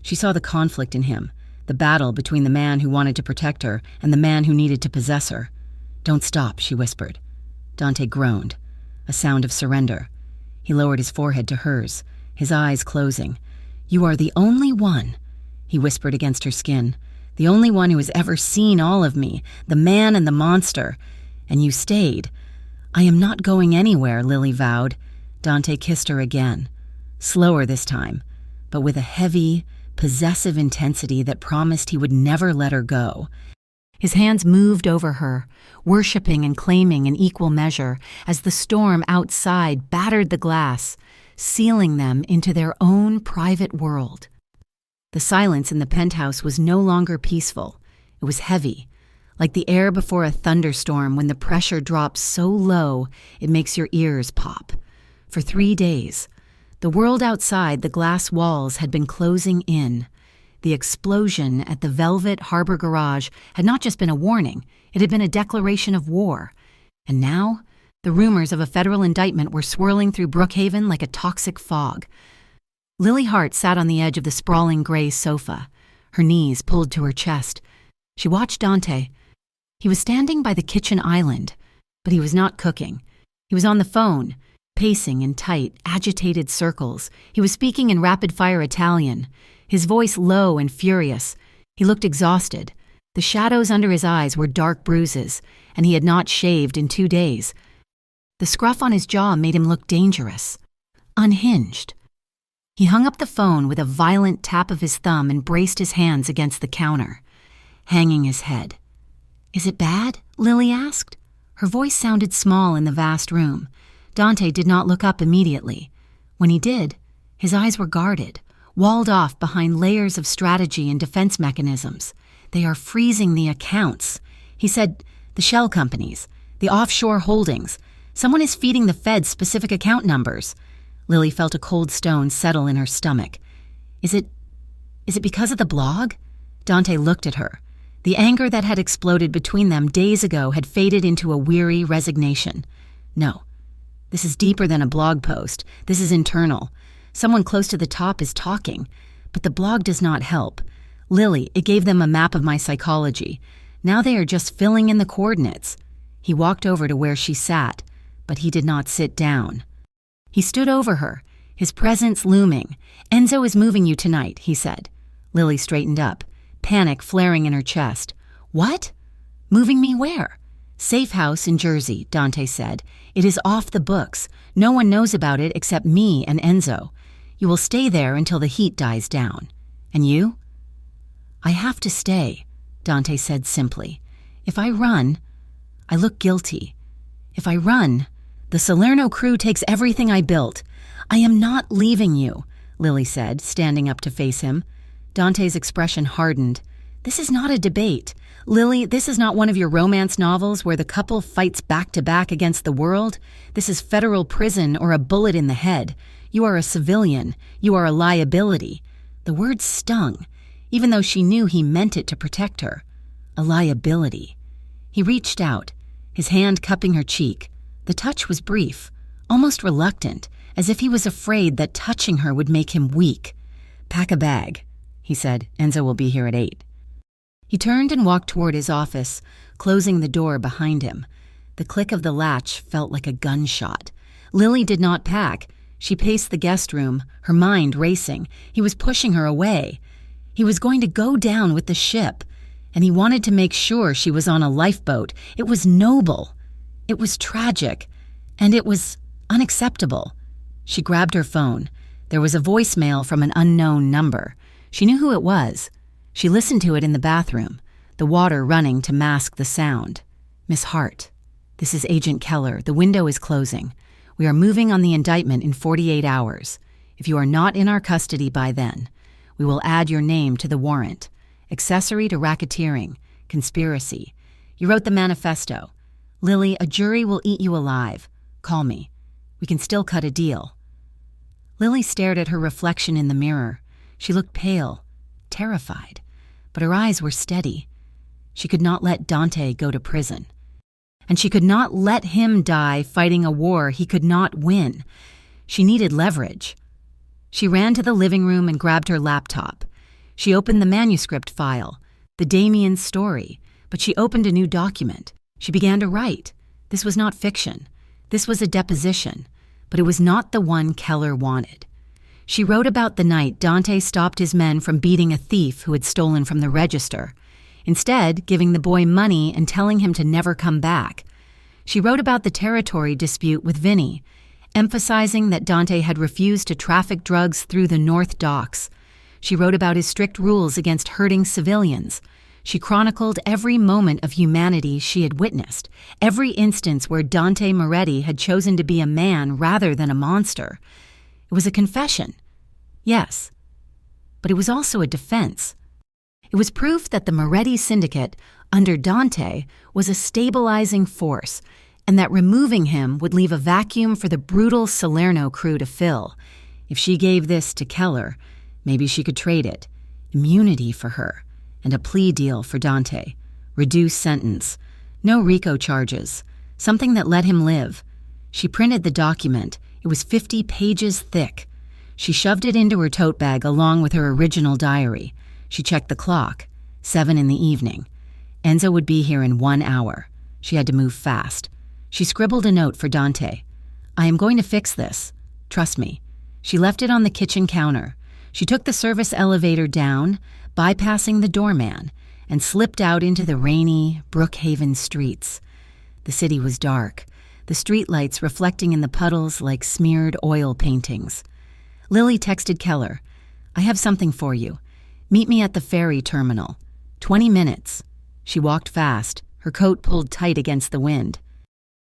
She saw the conflict in him, the battle between the man who wanted to protect her and the man who needed to possess her. "Don't stop," she whispered. Dante groaned, a sound of surrender. He lowered his forehead to hers, his eyes closing. "You are the only one," he whispered against her skin, "the only one who has ever seen all of me, the man and the monster. And you stayed." "I am not going anywhere," Lily vowed. Dante kissed her again, slower this time, but with a heavy, possessive intensity that promised he would never let her go. His hands moved over her, worshiping and claiming in equal measure as the storm outside battered the glass, sealing them into their own private world. The silence in the penthouse was no longer peaceful. It was heavy, like the air before a thunderstorm when the pressure drops so low it makes your ears pop. For 3 days, the world outside the glass walls had been closing in. The explosion at the Velvet Harbor Garage had not just been a warning, it had been a declaration of war. And now, the rumors of a federal indictment were swirling through Brookhaven like a toxic fog. Lily Hart sat on the edge of the sprawling gray sofa, her knees pulled to her chest. She watched Dante. He was standing by the kitchen island, but he was not cooking. He was on the phone, pacing in tight, agitated circles. He was speaking in rapid-fire Italian, his voice low and furious. He looked exhausted. The shadows under his eyes were dark bruises, and he had not shaved in 2 days. The scruff on his jaw made him look dangerous, unhinged. He hung up the phone with a violent tap of his thumb and braced his hands against the counter, hanging his head. "Is it bad?" Lily asked. Her voice sounded small in the vast room. Dante did not look up immediately. When he did, his eyes were guarded, walled off behind layers of strategy and defense mechanisms. "They are freezing the accounts," he said. "The shell companies, the offshore holdings. Someone is feeding the Fed specific account numbers." Lily felt a cold stone settle in her stomach. Is it because of the blog?" Dante looked at her. The anger that had exploded between them days ago had faded into a weary resignation. "No. This is deeper than a blog post. This is internal. Someone close to the top is talking. But the blog does not help. Lily, it gave them a map of my psychology. Now they are just filling in the coordinates." He walked over to where she sat, but he did not sit down. He stood over her, his presence looming. "Enzo is moving you tonight," he said. Lily straightened up, panic flaring in her chest. "What? Moving me where?" "Safe house in Jersey," Dante said. "It is off the books. No one knows about it except me and Enzo. You will stay there until the heat dies down. And you?" "I have to stay," Dante said simply. "If I run, I look guilty. If I run, the Salerno crew takes everything I built. I am not leaving you," Lily said, standing up to face him. Dante's expression hardened. "This is not a debate. Lily, this is not one of your romance novels where the couple fights back to back against the world. This is federal prison or a bullet in the head. You are a civilian. You are a liability." The word stung, even though she knew he meant it to protect her. A liability. He reached out, his hand cupping her cheek. The touch was brief, almost reluctant, as if he was afraid that touching her would make him weak. "Pack a bag," he said. "Enzo will be here at 8. He turned and walked toward his office, closing the door behind him. The click of the latch felt like a gunshot. Lily did not pack. She paced the guest room, her mind racing. He was pushing her away. He was going to go down with the ship, and he wanted to make sure she was on a lifeboat. It was noble. It was tragic. And it was unacceptable. She grabbed her phone. There was a voicemail from an unknown number. She knew who it was. She listened to it in the bathroom, the water running to mask the sound. "Miss Hart, this is Agent Keller. The window is closing. We are moving on the indictment in 48 hours. If you are not in our custody by then, we will add your name to the warrant. Accessory to racketeering, conspiracy. You wrote the manifesto. Lily, a jury will eat you alive. Call me. We can still cut a deal." Lily stared at her reflection in the mirror. She looked pale, terrified, but her eyes were steady. She could not let Dante go to prison. And she could not let him die fighting a war he could not win. She needed leverage. She ran to the living room and grabbed her laptop. She opened the manuscript file, the Damien's story, but she opened a new document. She began to write. This was not fiction. This was a deposition, but it was not the one Keller wanted. She wrote about the night Dante stopped his men from beating a thief who had stolen from the register, instead giving the boy money and telling him to never come back. She wrote about the territory dispute with Vinny, emphasizing that Dante had refused to traffic drugs through the North Docks. She wrote about his strict rules against hurting civilians. She chronicled every moment of humanity she had witnessed, every instance where Dante Moretti had chosen to be a man rather than a monster. It was a confession, yes, but it was also a defense. It was proof that the Moretti Syndicate, under Dante, was a stabilizing force, and that removing him would leave a vacuum for the brutal Salerno crew to fill. If she gave this to Keller, maybe she could trade it. Immunity for her, and a plea deal for Dante. Reduced sentence. No RICO charges. Something that let him live. She printed the document. It was 50 pages thick. She shoved it into her tote bag along with her original diary. She checked the clock. 7 in the evening. Enzo would be here in 1 hour. She had to move fast. She scribbled a note for Dante. I am going to fix this. Trust me. She left it on the kitchen counter. She took the service elevator down, bypassing the doorman, and slipped out into the rainy Brookhaven streets. The city was dark, the streetlights reflecting in the puddles like smeared oil paintings. Lily texted Keller, I have something for you. Meet me at the ferry terminal. 20 minutes. She walked fast, her coat pulled tight against the wind.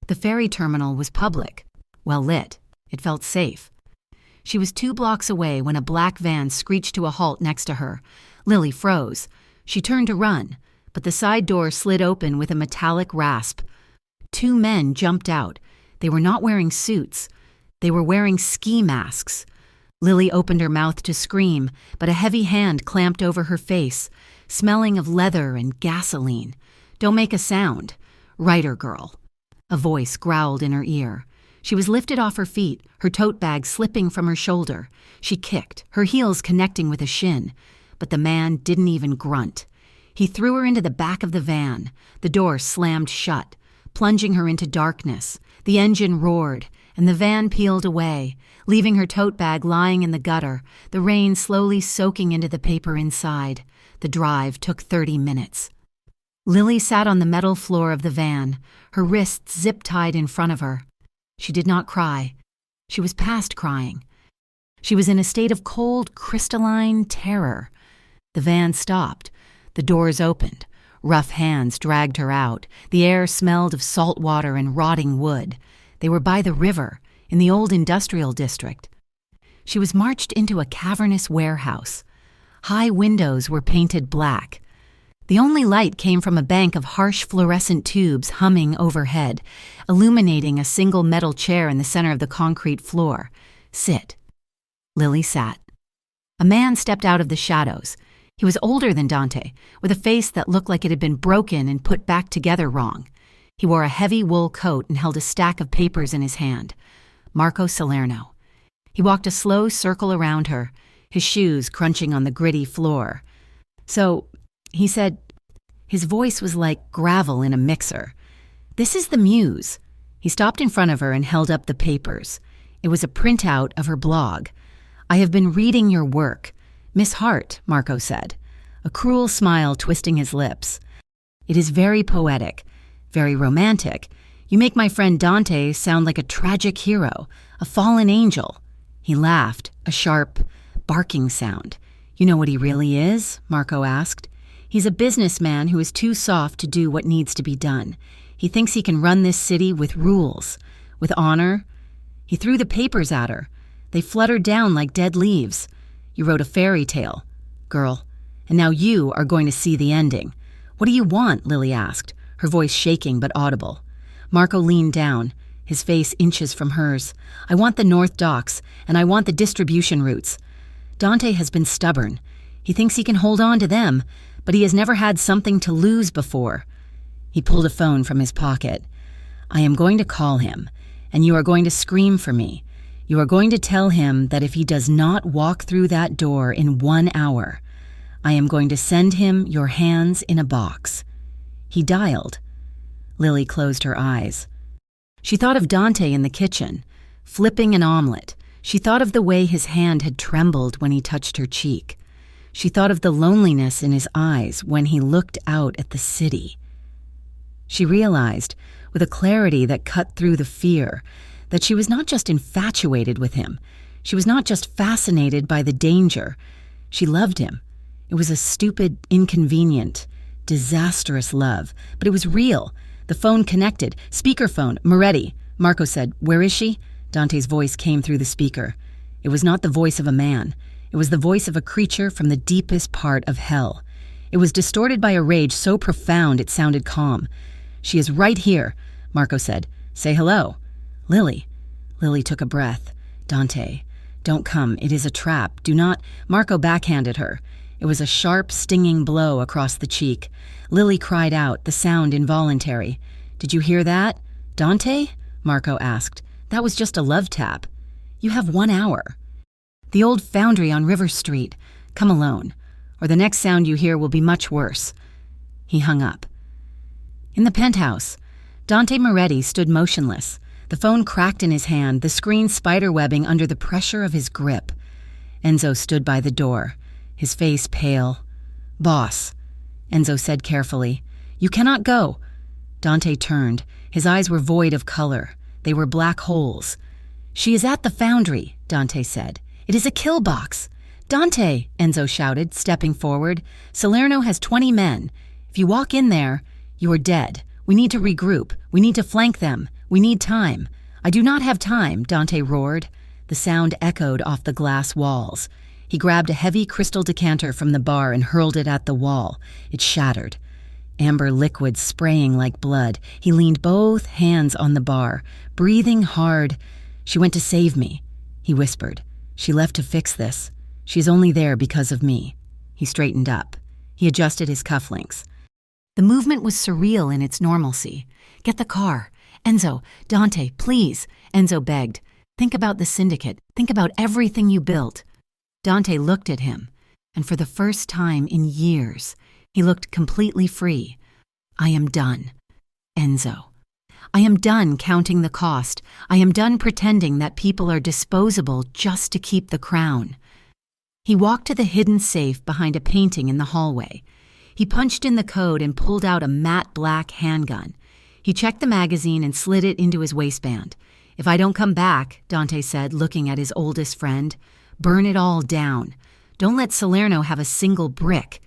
The ferry terminal was public, well lit. It felt safe. She was 2 blocks away when a black van screeched to a halt next to her. Lily froze. She turned to run, but the side door slid open with a metallic rasp. 2 men jumped out. They were not wearing suits. They were wearing ski masks. Lily opened her mouth to scream, but a heavy hand clamped over her face, smelling of leather and gasoline. Don't make a sound. Writer girl. A voice growled in her ear. She was lifted off her feet, her tote bag slipping from her shoulder. She kicked, her heels connecting with a shin. But the man didn't even grunt. He threw her into the back of the van. The door slammed shut, plunging her into darkness. The engine roared, and the van peeled away, leaving her tote bag lying in the gutter, the rain slowly soaking into the paper inside. The drive took 30 minutes. Lily sat on the metal floor of the van, her wrists zip-tied in front of her. She did not cry. She was past crying. She was in a state of cold, crystalline terror. The van stopped. The doors opened. Rough hands dragged her out. The air smelled of salt water and rotting wood. They were by the river, in the old industrial district. She was marched into a cavernous warehouse. High windows were painted black. The only light came from a bank of harsh fluorescent tubes humming overhead, illuminating a single metal chair in the center of the concrete floor. Sit. Lily sat. A man stepped out of the shadows. He was older than Dante, with a face that looked like it had been broken and put back together wrong. He wore a heavy wool coat and held a stack of papers in his hand. Marco Salerno. He walked a slow circle around her, his shoes crunching on the gritty floor. So, he said, his voice was like gravel in a mixer. This is the Muse. He stopped in front of her and held up the papers. It was a printout of her blog. I have been reading your work. Miss Hart, Marco said, a cruel smile twisting his lips. It is very poetic, very romantic. You make my friend Dante sound like a tragic hero, a fallen angel. He laughed, a sharp, barking sound. You know what he really is? Marco asked. He's a businessman who is too soft to do what needs to be done. He thinks he can run this city with rules, with honor. He threw the papers at her. They fluttered down like dead leaves. You wrote a fairy tale, girl, and now you are going to see the ending. What do you want? Lily asked, her voice shaking but audible. Marco leaned down, his face inches from hers. I want the North Docks, and I want the distribution routes. Dante has been stubborn. He thinks he can hold on to them, but he has never had something to lose before. He pulled a phone from his pocket. I am going to call him, and you are going to scream for me. You are going to tell him that if he does not walk through that door in 1 hour, I am going to send him your hands in a box. He dialed. Lily closed her eyes. She thought of Dante in the kitchen, flipping an omelet. She thought of the way his hand had trembled when he touched her cheek. She thought of the loneliness in his eyes when he looked out at the city. She realized, with a clarity that cut through the fear, that she was not just infatuated with him. She was not just fascinated by the danger. She loved him. It was a stupid, inconvenient, disastrous love, but it was real. The phone connected. Speakerphone, Moretti. Marco said, Where is she? Dante's voice came through the speaker. It was not the voice of a man. It was the voice of a creature from the deepest part of hell. It was distorted by a rage so profound it sounded calm. She is right here, Marco said. Say hello. Lily. Lily took a breath. Dante, don't come. It is a trap. Do not. Marco backhanded her. It was a sharp, stinging blow across the cheek. Lily cried out, the sound involuntary. Did you hear that? Dante? Marco asked. That was just a love tap. You have 1 hour. The old foundry on River Street. Come alone, or the next sound you hear will be much worse." He hung up. In the penthouse, Dante Moretti stood motionless. The phone cracked in his hand, the screen spiderwebbing under the pressure of his grip. Enzo stood by the door, his face pale. "Boss," Enzo said carefully, "you cannot go." Dante turned. His eyes were void of color. They were black holes. "She is at the foundry," Dante said. "It is a kill box." "Dante," Enzo shouted, stepping forward. "Salerno has 20 men. If you walk in there, you are dead. We need to regroup. We need to flank them. We need time." "I do not have time," Dante roared. The sound echoed off the glass walls. He grabbed a heavy crystal decanter from the bar and hurled it at the wall. It shattered. Amber liquid spraying like blood. He leaned both hands on the bar, breathing hard. "She went to save me," he whispered. "She left to fix this. She is only there because of me." He straightened up. He adjusted his cufflinks. The movement was surreal in its normalcy. "Get the car. Enzo, Dante, please," Enzo begged. "Think about the syndicate. Think about everything you built." Dante looked at him, and for the first time in years, he looked completely free. "I am done, Enzo. I am done counting the cost. I am done pretending that people are disposable just to keep the crown." He walked to the hidden safe behind a painting in the hallway. He punched in the code and pulled out a matte black handgun. He checked the magazine and slid it into his waistband. "If I don't come back," Dante said, looking at his oldest friend, "burn it all down. Don't let Salerno have a single brick."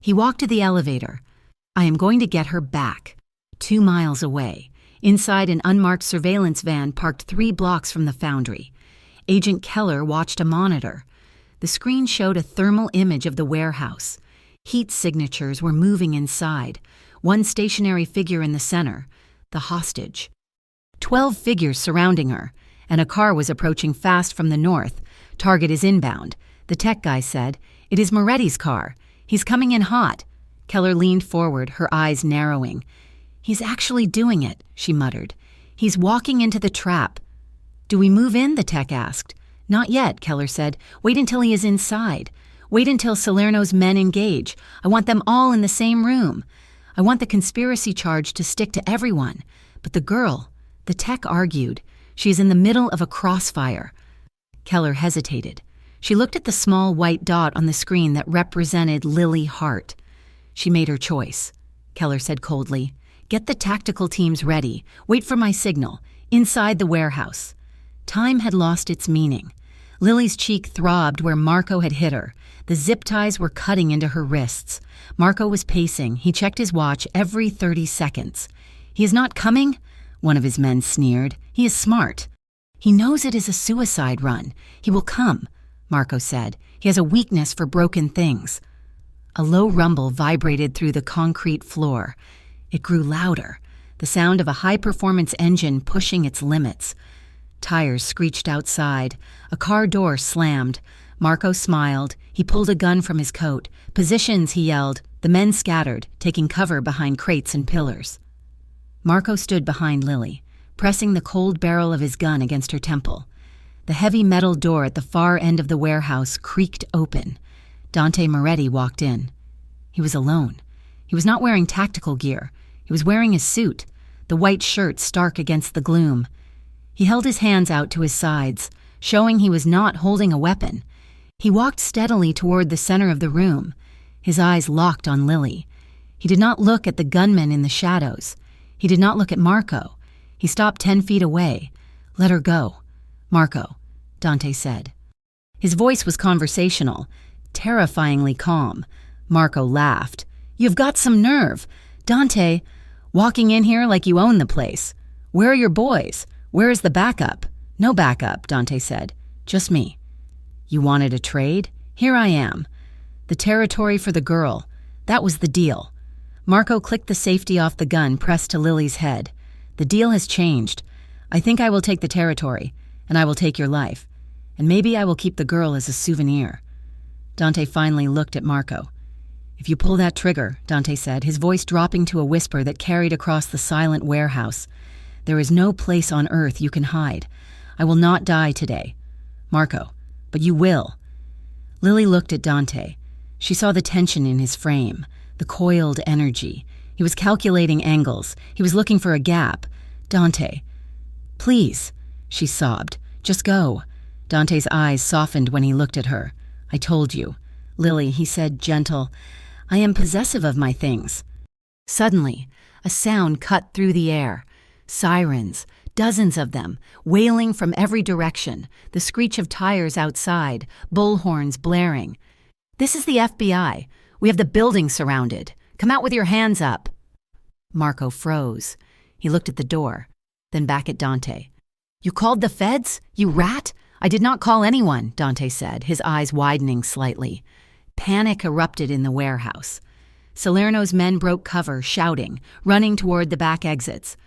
He walked to the elevator. "I am going to get her back." 2 miles away, inside an unmarked surveillance van parked 3 blocks from the foundry. Agent Keller watched a monitor. The screen showed a thermal image of the warehouse. Heat signatures were moving inside. One stationary figure in the center, the hostage. 12 figures surrounding her, and a car was approaching fast from the north. "Target is inbound," the tech guy said. "It is Moretti's car. He's coming in hot." Keller leaned forward, her eyes narrowing. "He's actually doing it," she muttered. "He's walking into the trap." "Do we move in?" the tech asked. "Not yet," Keller said. "Wait until he is inside. Wait until Salerno's men engage. I want them all in the same room. I want the conspiracy charge to stick to everyone. But the girl," the tech argued, "she is in the middle of a crossfire." Keller hesitated. She looked at the small white dot on the screen that represented Lily Hart. "She made her choice," Keller said coldly. "Get the tactical teams ready. Wait for my signal. Inside the warehouse." Time had lost its meaning. Lily's cheek throbbed where Marco had hit her. The zip ties were cutting into her wrists. Marco was pacing. He checked his watch every 30 seconds. "He is not coming?" one of his men sneered. "He is smart. He knows it is a suicide run. He will come," Marco said. "He has a weakness for broken things." A low rumble vibrated through the concrete floor. It grew louder, the sound of a high-performance engine pushing its limits. Tires screeched outside. A car door slammed. Marco smiled. He pulled a gun from his coat. "Positions," he yelled. The men scattered, taking cover behind crates and pillars. Marco stood behind Lily, pressing the cold barrel of his gun against her temple. The heavy metal door at the far end of the warehouse creaked open. Dante Moretti walked in. He was alone. He was not wearing tactical gear. He was wearing his suit, the white shirt stark against the gloom. He held his hands out to his sides, showing he was not holding a weapon. He walked steadily toward the center of the room, his eyes locked on Lily. He did not look at the gunmen in the shadows. He did not look at Marco. He stopped 10 feet away. "Let her go." "Marco," Dante said. His voice was conversational, terrifyingly calm. Marco laughed. "You've got some nerve. Dante, walking in here like you own the place. Where are your boys? Where is the backup?" "No backup," Dante said. "Just me." "You wanted a trade? Here I am. The territory for the girl. That was the deal." Marco clicked the safety off the gun pressed to Lily's head. "The deal has changed. I think I will take the territory, and I will take your life. And maybe I will keep the girl as a souvenir." Dante finally looked at Marco. "If you pull that trigger," Dante said, his voice dropping to a whisper that carried across the silent warehouse, "there is no place on earth you can hide. I will not die today. Marco, but you will." Lily looked at Dante. She saw the tension in his frame, the coiled energy. He was calculating angles. He was looking for a gap. "Dante, please," she sobbed. "Just go." Dante's eyes softened when he looked at her. "I told you." "Lily," he said, gentle, "I am possessive of my things." Suddenly, a sound cut through the air. Sirens, dozens of them, wailing from every direction, the screech of tires outside, bullhorns blaring. "This is the FBI. We have the building surrounded. Come out with your hands up." Marco froze. He looked at the door, then back at Dante. "You called the feds, you rat?" "I did not call anyone," Dante said, his eyes widening slightly. Panic erupted in the warehouse. Salerno's men broke cover, shouting, running toward the back exits.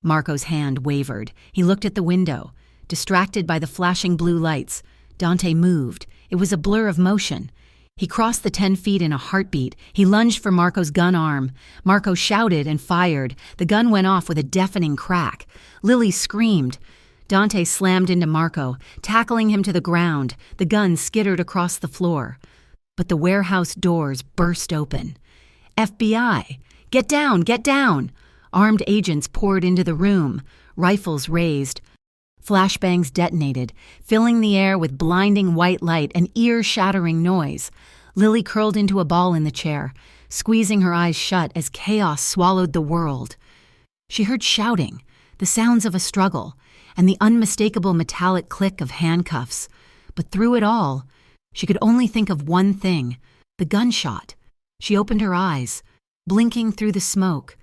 Marco's hand wavered. He looked at the window. Distracted by the flashing blue lights, Dante moved. It was a blur of motion. He crossed the 10 feet in a heartbeat. He lunged for Marco's gun arm. Marco shouted and fired. The gun went off with a deafening crack. Lily screamed. Dante slammed into Marco, tackling him to the ground. The gun skittered across the floor. But the warehouse doors burst open. "FBI! Get down! Get down!" Armed agents poured into the room, rifles raised. Flashbangs detonated, filling the air with blinding white light and ear-shattering noise. Lily curled into a ball in the chair, squeezing her eyes shut as chaos swallowed the world. She heard shouting, the sounds of a struggle, and the unmistakable metallic click of handcuffs. But through it all, she could only think of one thing, the gunshot. She opened her eyes, blinking through the smoke.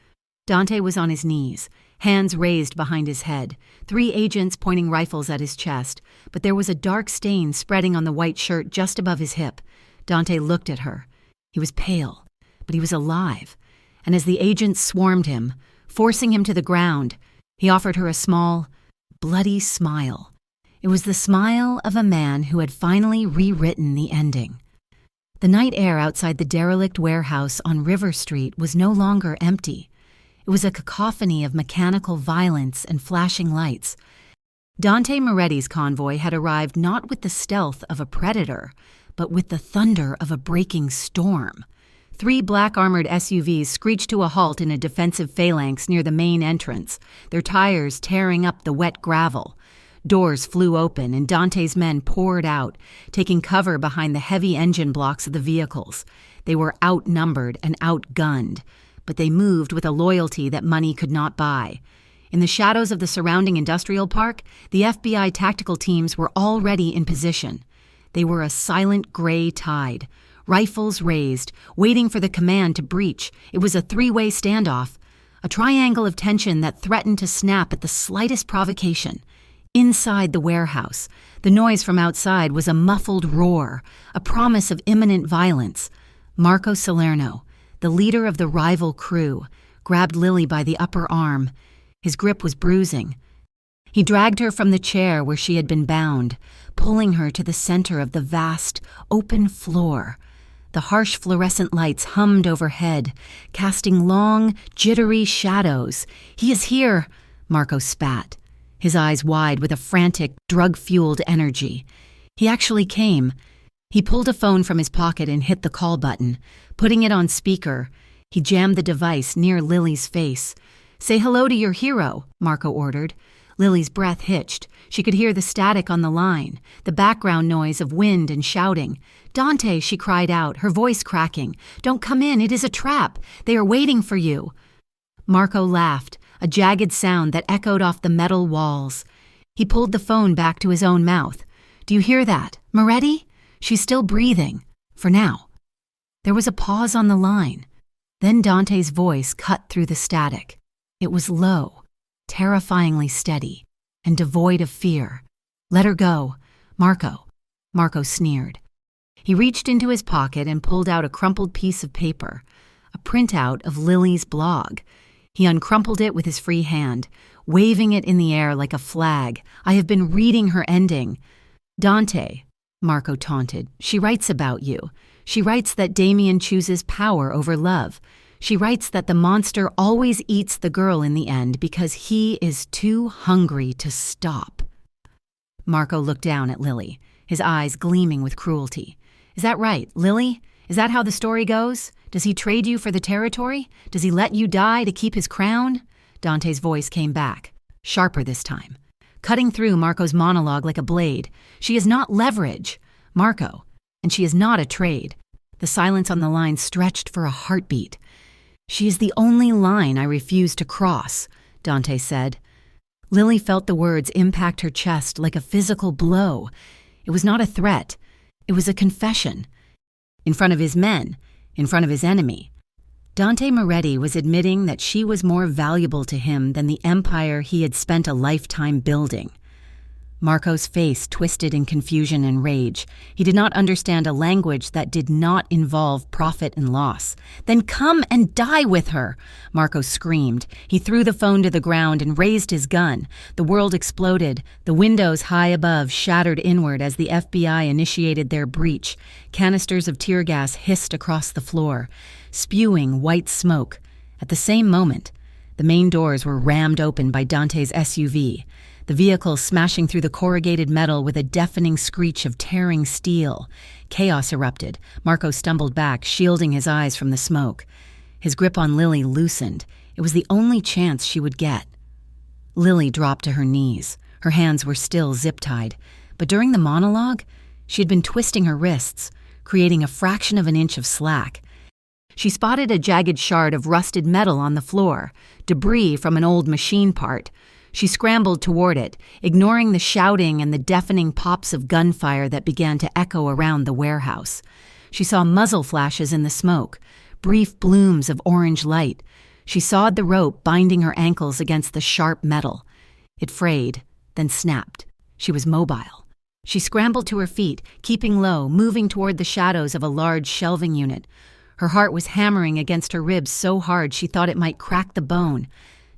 Dante was on his knees, hands raised behind his head, 3 agents pointing rifles at his chest, but there was a dark stain spreading on the white shirt just above his hip. Dante looked at her. He was pale, but he was alive, and as the agents swarmed him, forcing him to the ground, he offered her a small, bloody smile. It was the smile of a man who had finally rewritten the ending. The night air outside the derelict warehouse on River Street was no longer empty. It was a cacophony of mechanical violence and flashing lights. Dante Moretti's convoy had arrived not with the stealth of a predator, but with the thunder of a breaking storm. 3 black-armored SUVs screeched to a halt in a defensive phalanx near the main entrance, their tires tearing up the wet gravel. Doors flew open and Dante's men poured out, taking cover behind the heavy engine blocks of the vehicles. They were outnumbered and outgunned, but they moved with a loyalty that money could not buy. In the shadows of the surrounding industrial park, the FBI tactical teams were already in position. They were a silent gray tide, rifles raised, waiting for the command to breach. It was a 3-way standoff, a triangle of tension that threatened to snap at the slightest provocation. Inside the warehouse, the noise from outside was a muffled roar, a promise of imminent violence. Marco Salerno, the leader of the rival crew, grabbed Lily by the upper arm. His grip was bruising. He dragged her from the chair where she had been bound, pulling her to the center of the vast, open floor. The harsh fluorescent lights hummed overhead, casting long, jittery shadows. "He is here," Marco spat, his eyes wide with a frantic, drug-fueled energy. He actually came. He pulled a phone from his pocket and hit the call button. Putting it on speaker, he jammed the device near Lily's face. "Say hello to your hero," Marco ordered. Lily's breath hitched. She could hear the static on the line, the background noise of wind and shouting. "Dante," she cried out, her voice cracking. "Don't come in, it is a trap. They are waiting for you." Marco laughed, a jagged sound that echoed off the metal walls. He pulled the phone back to his own mouth. "Do you hear that? Moretti? She's still breathing. For now." There was a pause on the line. Then Dante's voice cut through the static. It was low, terrifyingly steady, and devoid of fear. "Let her go, Marco." Marco sneered. He reached into his pocket and pulled out a crumpled piece of paper, a printout of Lily's blog. He uncrumpled it with his free hand, waving it in the air like a flag. "I have been reading her ending." "Dante," Marco taunted, "she writes about you. She writes that Damien chooses power over love. She writes that the monster always eats the girl in the end because he is too hungry to stop." Marco looked down at Lily, his eyes gleaming with cruelty. "Is that right, Lily? Is that how the story goes? Does he trade you for the territory? Does he let you die to keep his crown?" Dante's voice came back, sharper this time, cutting through Marco's monologue like a blade. "She is not leverage, Marco, and she is not a trade." The silence on the line stretched for a heartbeat. "She is the only line I refuse to cross," Dante said. Lily felt the words impact her chest like a physical blow. It was not a threat. It was a confession. In front of his men, in front of his enemy. Dante Moretti was admitting that she was more valuable to him than the empire he had spent a lifetime building. Marco's face twisted in confusion and rage. He did not understand a language that did not involve profit and loss. "Then come and die with her!" Marco screamed. He threw the phone to the ground and raised his gun. The world exploded. The windows high above shattered inward as the FBI initiated their breach. Canisters of tear gas hissed across the floor, spewing white smoke. At the same moment, the main doors were rammed open by Dante's SUV. The vehicle smashing through the corrugated metal with a deafening screech of tearing steel. Chaos erupted. Marco stumbled back, shielding his eyes from the smoke. His grip on Lily loosened. It was the only chance she would get. Lily dropped to her knees. Her hands were still zip-tied. But during the monologue, she had been twisting her wrists, creating a fraction of an inch of slack. She spotted a jagged shard of rusted metal on the floor, debris from an old machine part. She scrambled toward it, ignoring the shouting and the deafening pops of gunfire that began to echo around the warehouse. She saw muzzle flashes in the smoke, brief blooms of orange light. She sawed the rope binding her ankles against the sharp metal. It frayed, then snapped. She was mobile. She scrambled to her feet, keeping low, moving toward the shadows of a large shelving unit. Her heart was hammering against her ribs so hard she thought it might crack the bone.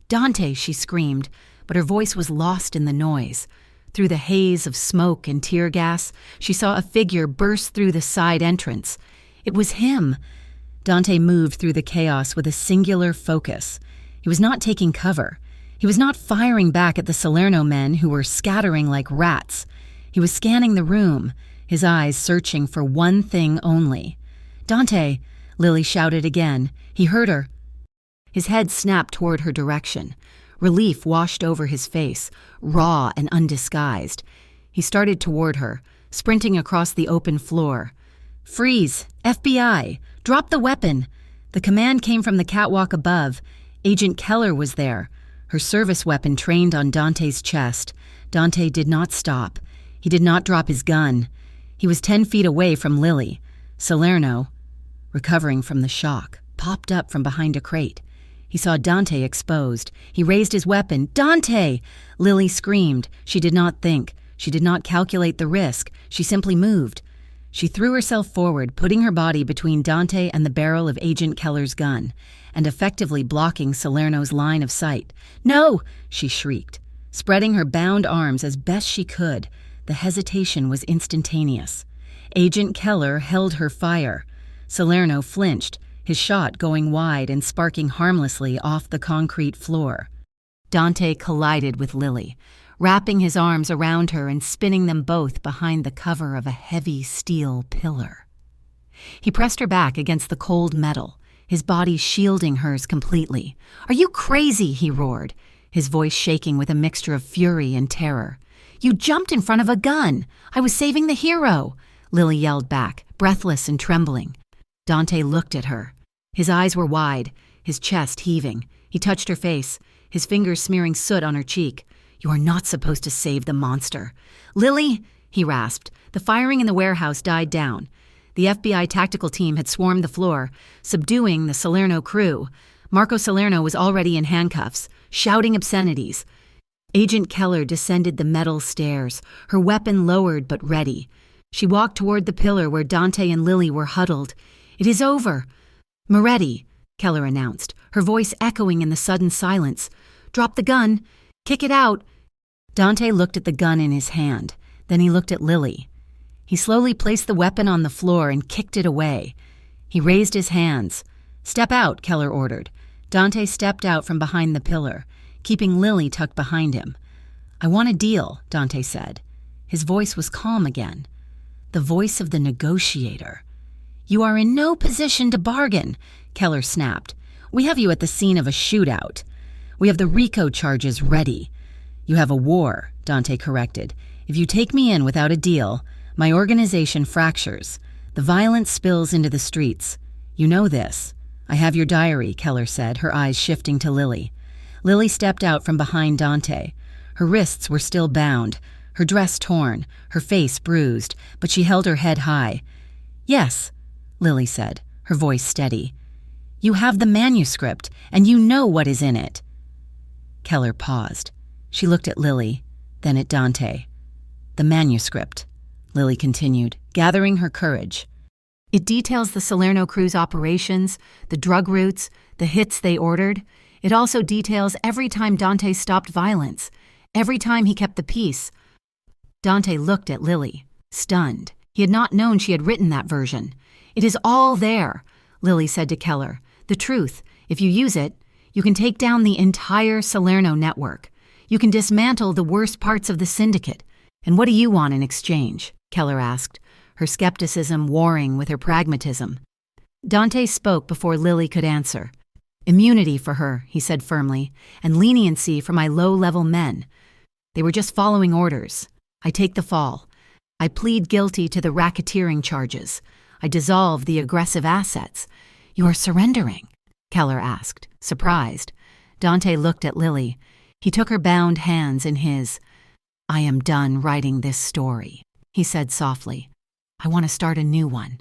"Dante!" she screamed, but her voice was lost in the noise. Through the haze of smoke and tear gas, she saw a figure burst through the side entrance. It was him. Dante moved through the chaos with a singular focus. He was not taking cover. He was not firing back at the Salerno men who were scattering like rats. He was scanning the room, his eyes searching for one thing only. "Dante!" Lily shouted again. He heard her. His head snapped toward her direction. Relief washed over his face, raw and undisguised. He started toward her, sprinting across the open floor. "Freeze! FBI! Drop the weapon!" The command came from the catwalk above. Agent Keller was there, her service weapon trained on Dante's chest. Dante did not stop. He did not drop his gun. He was 10 feet away from Lily. Salerno, recovering from the shock, popped up from behind a crate. He saw Dante exposed. He raised his weapon. "Dante!" Lily screamed. She did not think. She did not calculate the risk. She simply moved. She threw herself forward, putting her body between Dante and the barrel of Agent Keller's gun, and effectively blocking Salerno's line of sight. "No!" she shrieked, spreading her bound arms as best she could. The hesitation was instantaneous. Agent Keller held her fire. Salerno flinched, his shot going wide and sparking harmlessly off the concrete floor. Dante collided with Lily, wrapping his arms around her and spinning them both behind the cover of a heavy steel pillar. He pressed her back against the cold metal, his body shielding hers completely. "Are you crazy?" he roared, his voice shaking with a mixture of fury and terror. "You jumped in front of a gun! I was saving the hero!" Lily yelled back, breathless and trembling. Dante looked at her. His eyes were wide, his chest heaving. He touched her face, his fingers smearing soot on her cheek. "You are not supposed to save the monster." "Lily," he rasped. The firing in the warehouse died down. The FBI tactical team had swarmed the floor, subduing the Salerno crew. Marco Salerno was already in handcuffs, shouting obscenities. Agent Keller descended the metal stairs, her weapon lowered but ready. She walked toward the pillar where Dante and Lily were huddled. "It is over." "Moretti," Keller announced, her voice echoing in the sudden silence. "Drop the gun. Kick it out." Dante looked at the gun in his hand. Then he looked at Lily. He slowly placed the weapon on the floor and kicked it away. He raised his hands. "Step out," Keller ordered. Dante stepped out from behind the pillar, keeping Lily tucked behind him. "I want a deal," Dante said. His voice was calm again. the voice of the negotiator. "You are in no position to bargain," Keller snapped. "We have you at the scene of a shootout. We have the RICO charges ready." "You have a war," Dante corrected. "If you take me in without a deal, my organization fractures. The violence spills into the streets. You know this." "I have your diary," Keller said, her eyes shifting to Lily. Lily stepped out from behind Dante. Her wrists were still bound, her dress torn, her face bruised, but she held her head high. "Yes," Lily said, her voice steady. "You have the manuscript, and you know what is in it." Keller paused. She looked at Lily, then at Dante. "The manuscript," Lily continued, gathering her courage. "It details the Salerno crew's operations, the drug routes, the hits they ordered. It also details every time Dante stopped violence, every time he kept the peace." Dante looked at Lily, stunned. He had not known she had written that version. "It is all there," Lily said to Keller. "The truth, if you use it, you can take down the entire Salerno network. You can dismantle the worst parts of the syndicate. And what do you want in exchange?" Keller asked, her skepticism warring with her pragmatism. Dante spoke before Lily could answer. "Immunity for her," he said firmly, "and leniency for my low-level men. They were just following orders. I take the fall. I plead guilty to the racketeering charges. I dissolve the aggressive assets." "You are surrendering?" Keller asked, surprised. Dante looked at Lily. He took her bound hands in his. "I am done writing this story," he said softly. "I want to start a new one."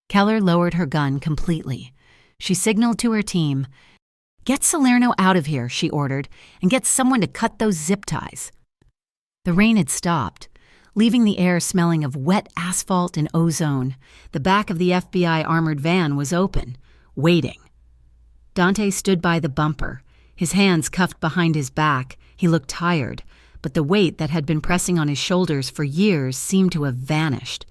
Keller lowered her gun completely. She signaled to her team. "Get Salerno out of here," she ordered, "and get someone to cut those zip ties." The rain had stopped, leaving the air smelling of wet asphalt and ozone. The back of the FBI armored van was open, waiting. Dante stood by the bumper, his hands cuffed behind his back. He looked tired, but the weight that had been pressing on his shoulders for years seemed to have vanished.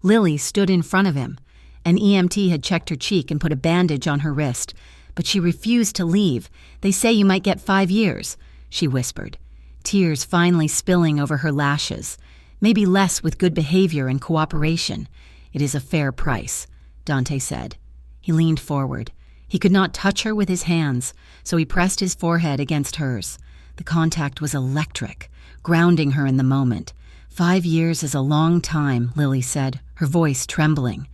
Lily stood in front of him. An EMT had checked her cheek and put a bandage on her wrist, but she refused to leave. "They say you might get 5 years, she whispered, tears finally spilling over her lashes. "Maybe less with good behavior and cooperation. It is a fair price," Dante said. He leaned forward. He could not touch her with his hands, so he pressed his forehead against hers. The contact was electric, grounding her in the moment. 5 years is a long time," Lily said, her voice trembling.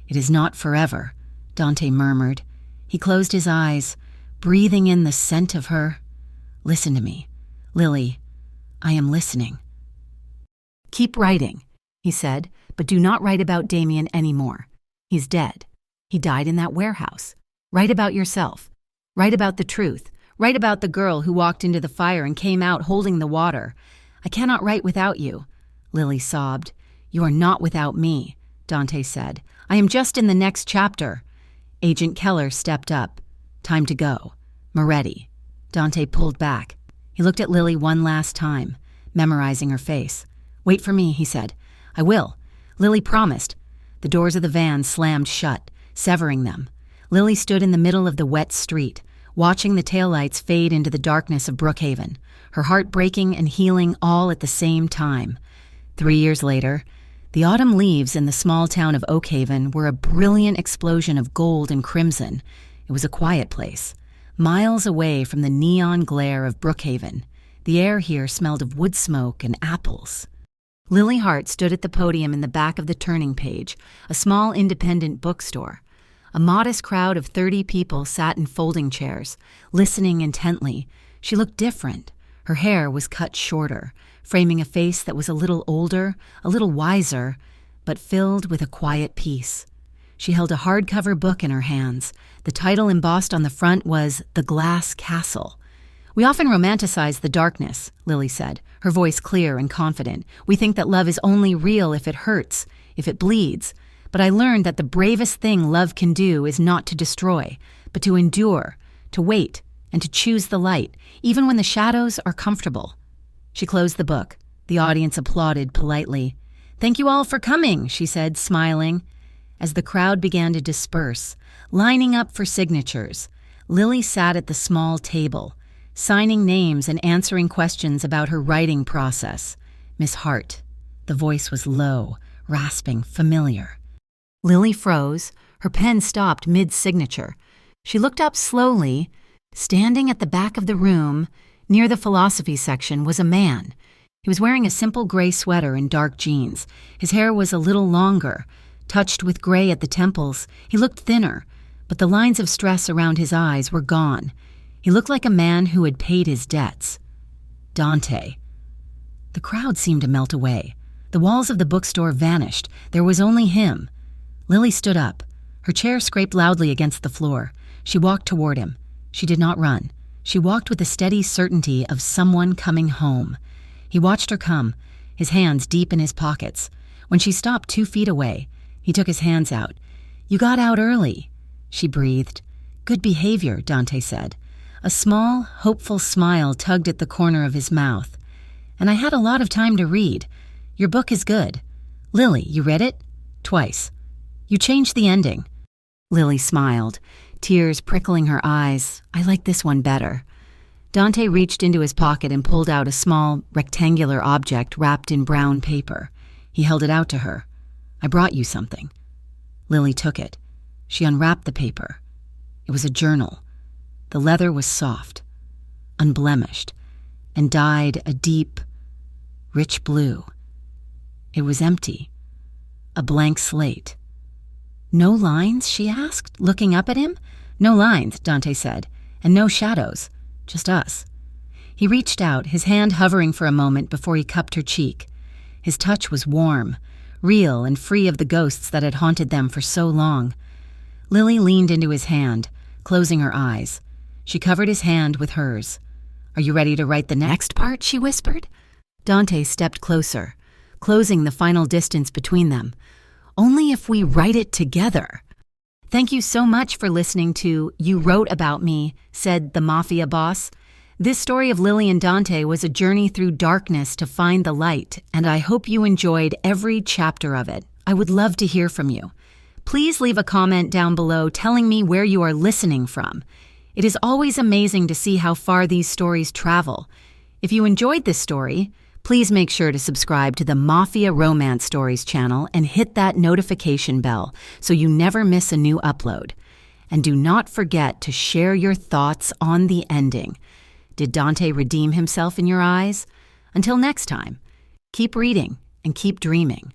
"It is not forever," Dante murmured. He closed his eyes, breathing in the scent of her. "Listen to me, Lily. I am listening." "Keep writing," he said, "but do not write about Damien anymore. He's dead. He died in that warehouse. Write about yourself. Write about the truth. Write about the girl who walked into the fire and came out holding the water." "I cannot write without you," Lily sobbed. "You are not without me," Dante said. "I am just in the next chapter." Agent Keller stepped up. "Time to go. Moretti." Dante pulled back. He looked at Lily one last time, memorizing her face. "Wait for me," he said. "I will." Lily promised. The doors of the van slammed shut, severing them. Lily stood in the middle of the wet street, watching the taillights fade into the darkness of Brookhaven, her heart breaking and healing all at the same time. 3 years later, the autumn leaves in the small town of Oakhaven were a brilliant explosion of gold and crimson. It was a quiet place, miles away from the neon glare of Brookhaven. The air here smelled of wood smoke and apples. Lily Hart stood at the podium in the back of the Turning Page, a small independent bookstore. A modest crowd of 30 people sat in folding chairs, listening intently. She looked different. Her hair was cut shorter, framing a face that was a little older, a little wiser, but filled with a quiet peace. She held a hardcover book in her hands. The title embossed on the front was The Glass Castle. "We often romanticize the darkness," Lily said, her voice clear and confident. "We think that love is only real if it hurts, if it bleeds. But I learned that the bravest thing love can do is not to destroy, but to endure, to wait, and to choose the light, even when the shadows are comfortable." She closed the book. The audience applauded politely. "Thank you all for coming," she said, smiling. As the crowd began to disperse, lining up for signatures, Lily sat at the small table, signing names and answering questions about her writing process. "Miss Hart." The voice was low, rasping, familiar. Lily froze. Her pen stopped mid-signature. She looked up slowly. Standing at the back of the room, near the philosophy section, was a man. He was wearing a simple gray sweater and dark jeans. His hair was a little longer, touched with gray at the temples. He looked thinner, but the lines of stress around his eyes were gone. He looked like a man who had paid his debts. Dante. The crowd seemed to melt away. The walls of the bookstore vanished. There was only him. Lily stood up. Her chair scraped loudly against the floor. She walked toward him. She did not run. She walked with the steady certainty of someone coming home. He watched her come, his hands deep in his pockets. When she stopped 2 feet away, he took his hands out. "You got out early," she breathed. "Good behavior," Dante said. A small, hopeful smile tugged at the corner of his mouth. "And I had a lot of time to read. Your book is good. Lily, you read it?" "Twice. You changed the ending." Lily smiled, tears prickling her eyes. "I like this one better." Dante reached into his pocket and pulled out a small, rectangular object wrapped in brown paper. He held it out to her. "I brought you something." Lily took it. She unwrapped the paper. It was a journal. The leather was soft, unblemished, and dyed a deep, rich blue. It was empty, a blank slate. "No lines?" she asked, looking up at him. "No lines," Dante said, "and no shadows, just us." He reached out, his hand hovering for a moment before he cupped her cheek. His touch was warm, real and free of the ghosts that had haunted them for so long. Lily leaned into his hand, closing her eyes. She covered his hand with hers. "Are you ready to write the next part?" she whispered. Dante stepped closer, closing the final distance between them. "Only if we write it together." "Thank you so much for listening to You Wrote About Me," said the Mafia boss. This story of Lily and Dante was a journey through darkness to find the light, and I hope you enjoyed every chapter of it. I would love to hear from you. Please leave a comment down below telling me where you are listening from. It is always amazing to see how far these stories travel. If you enjoyed this story, please make sure to subscribe to the Mafia Romance Stories channel and hit that notification bell so you never miss a new upload. And do not forget to share your thoughts on the ending. Did Dante redeem himself in your eyes? Until next time, keep reading and keep dreaming.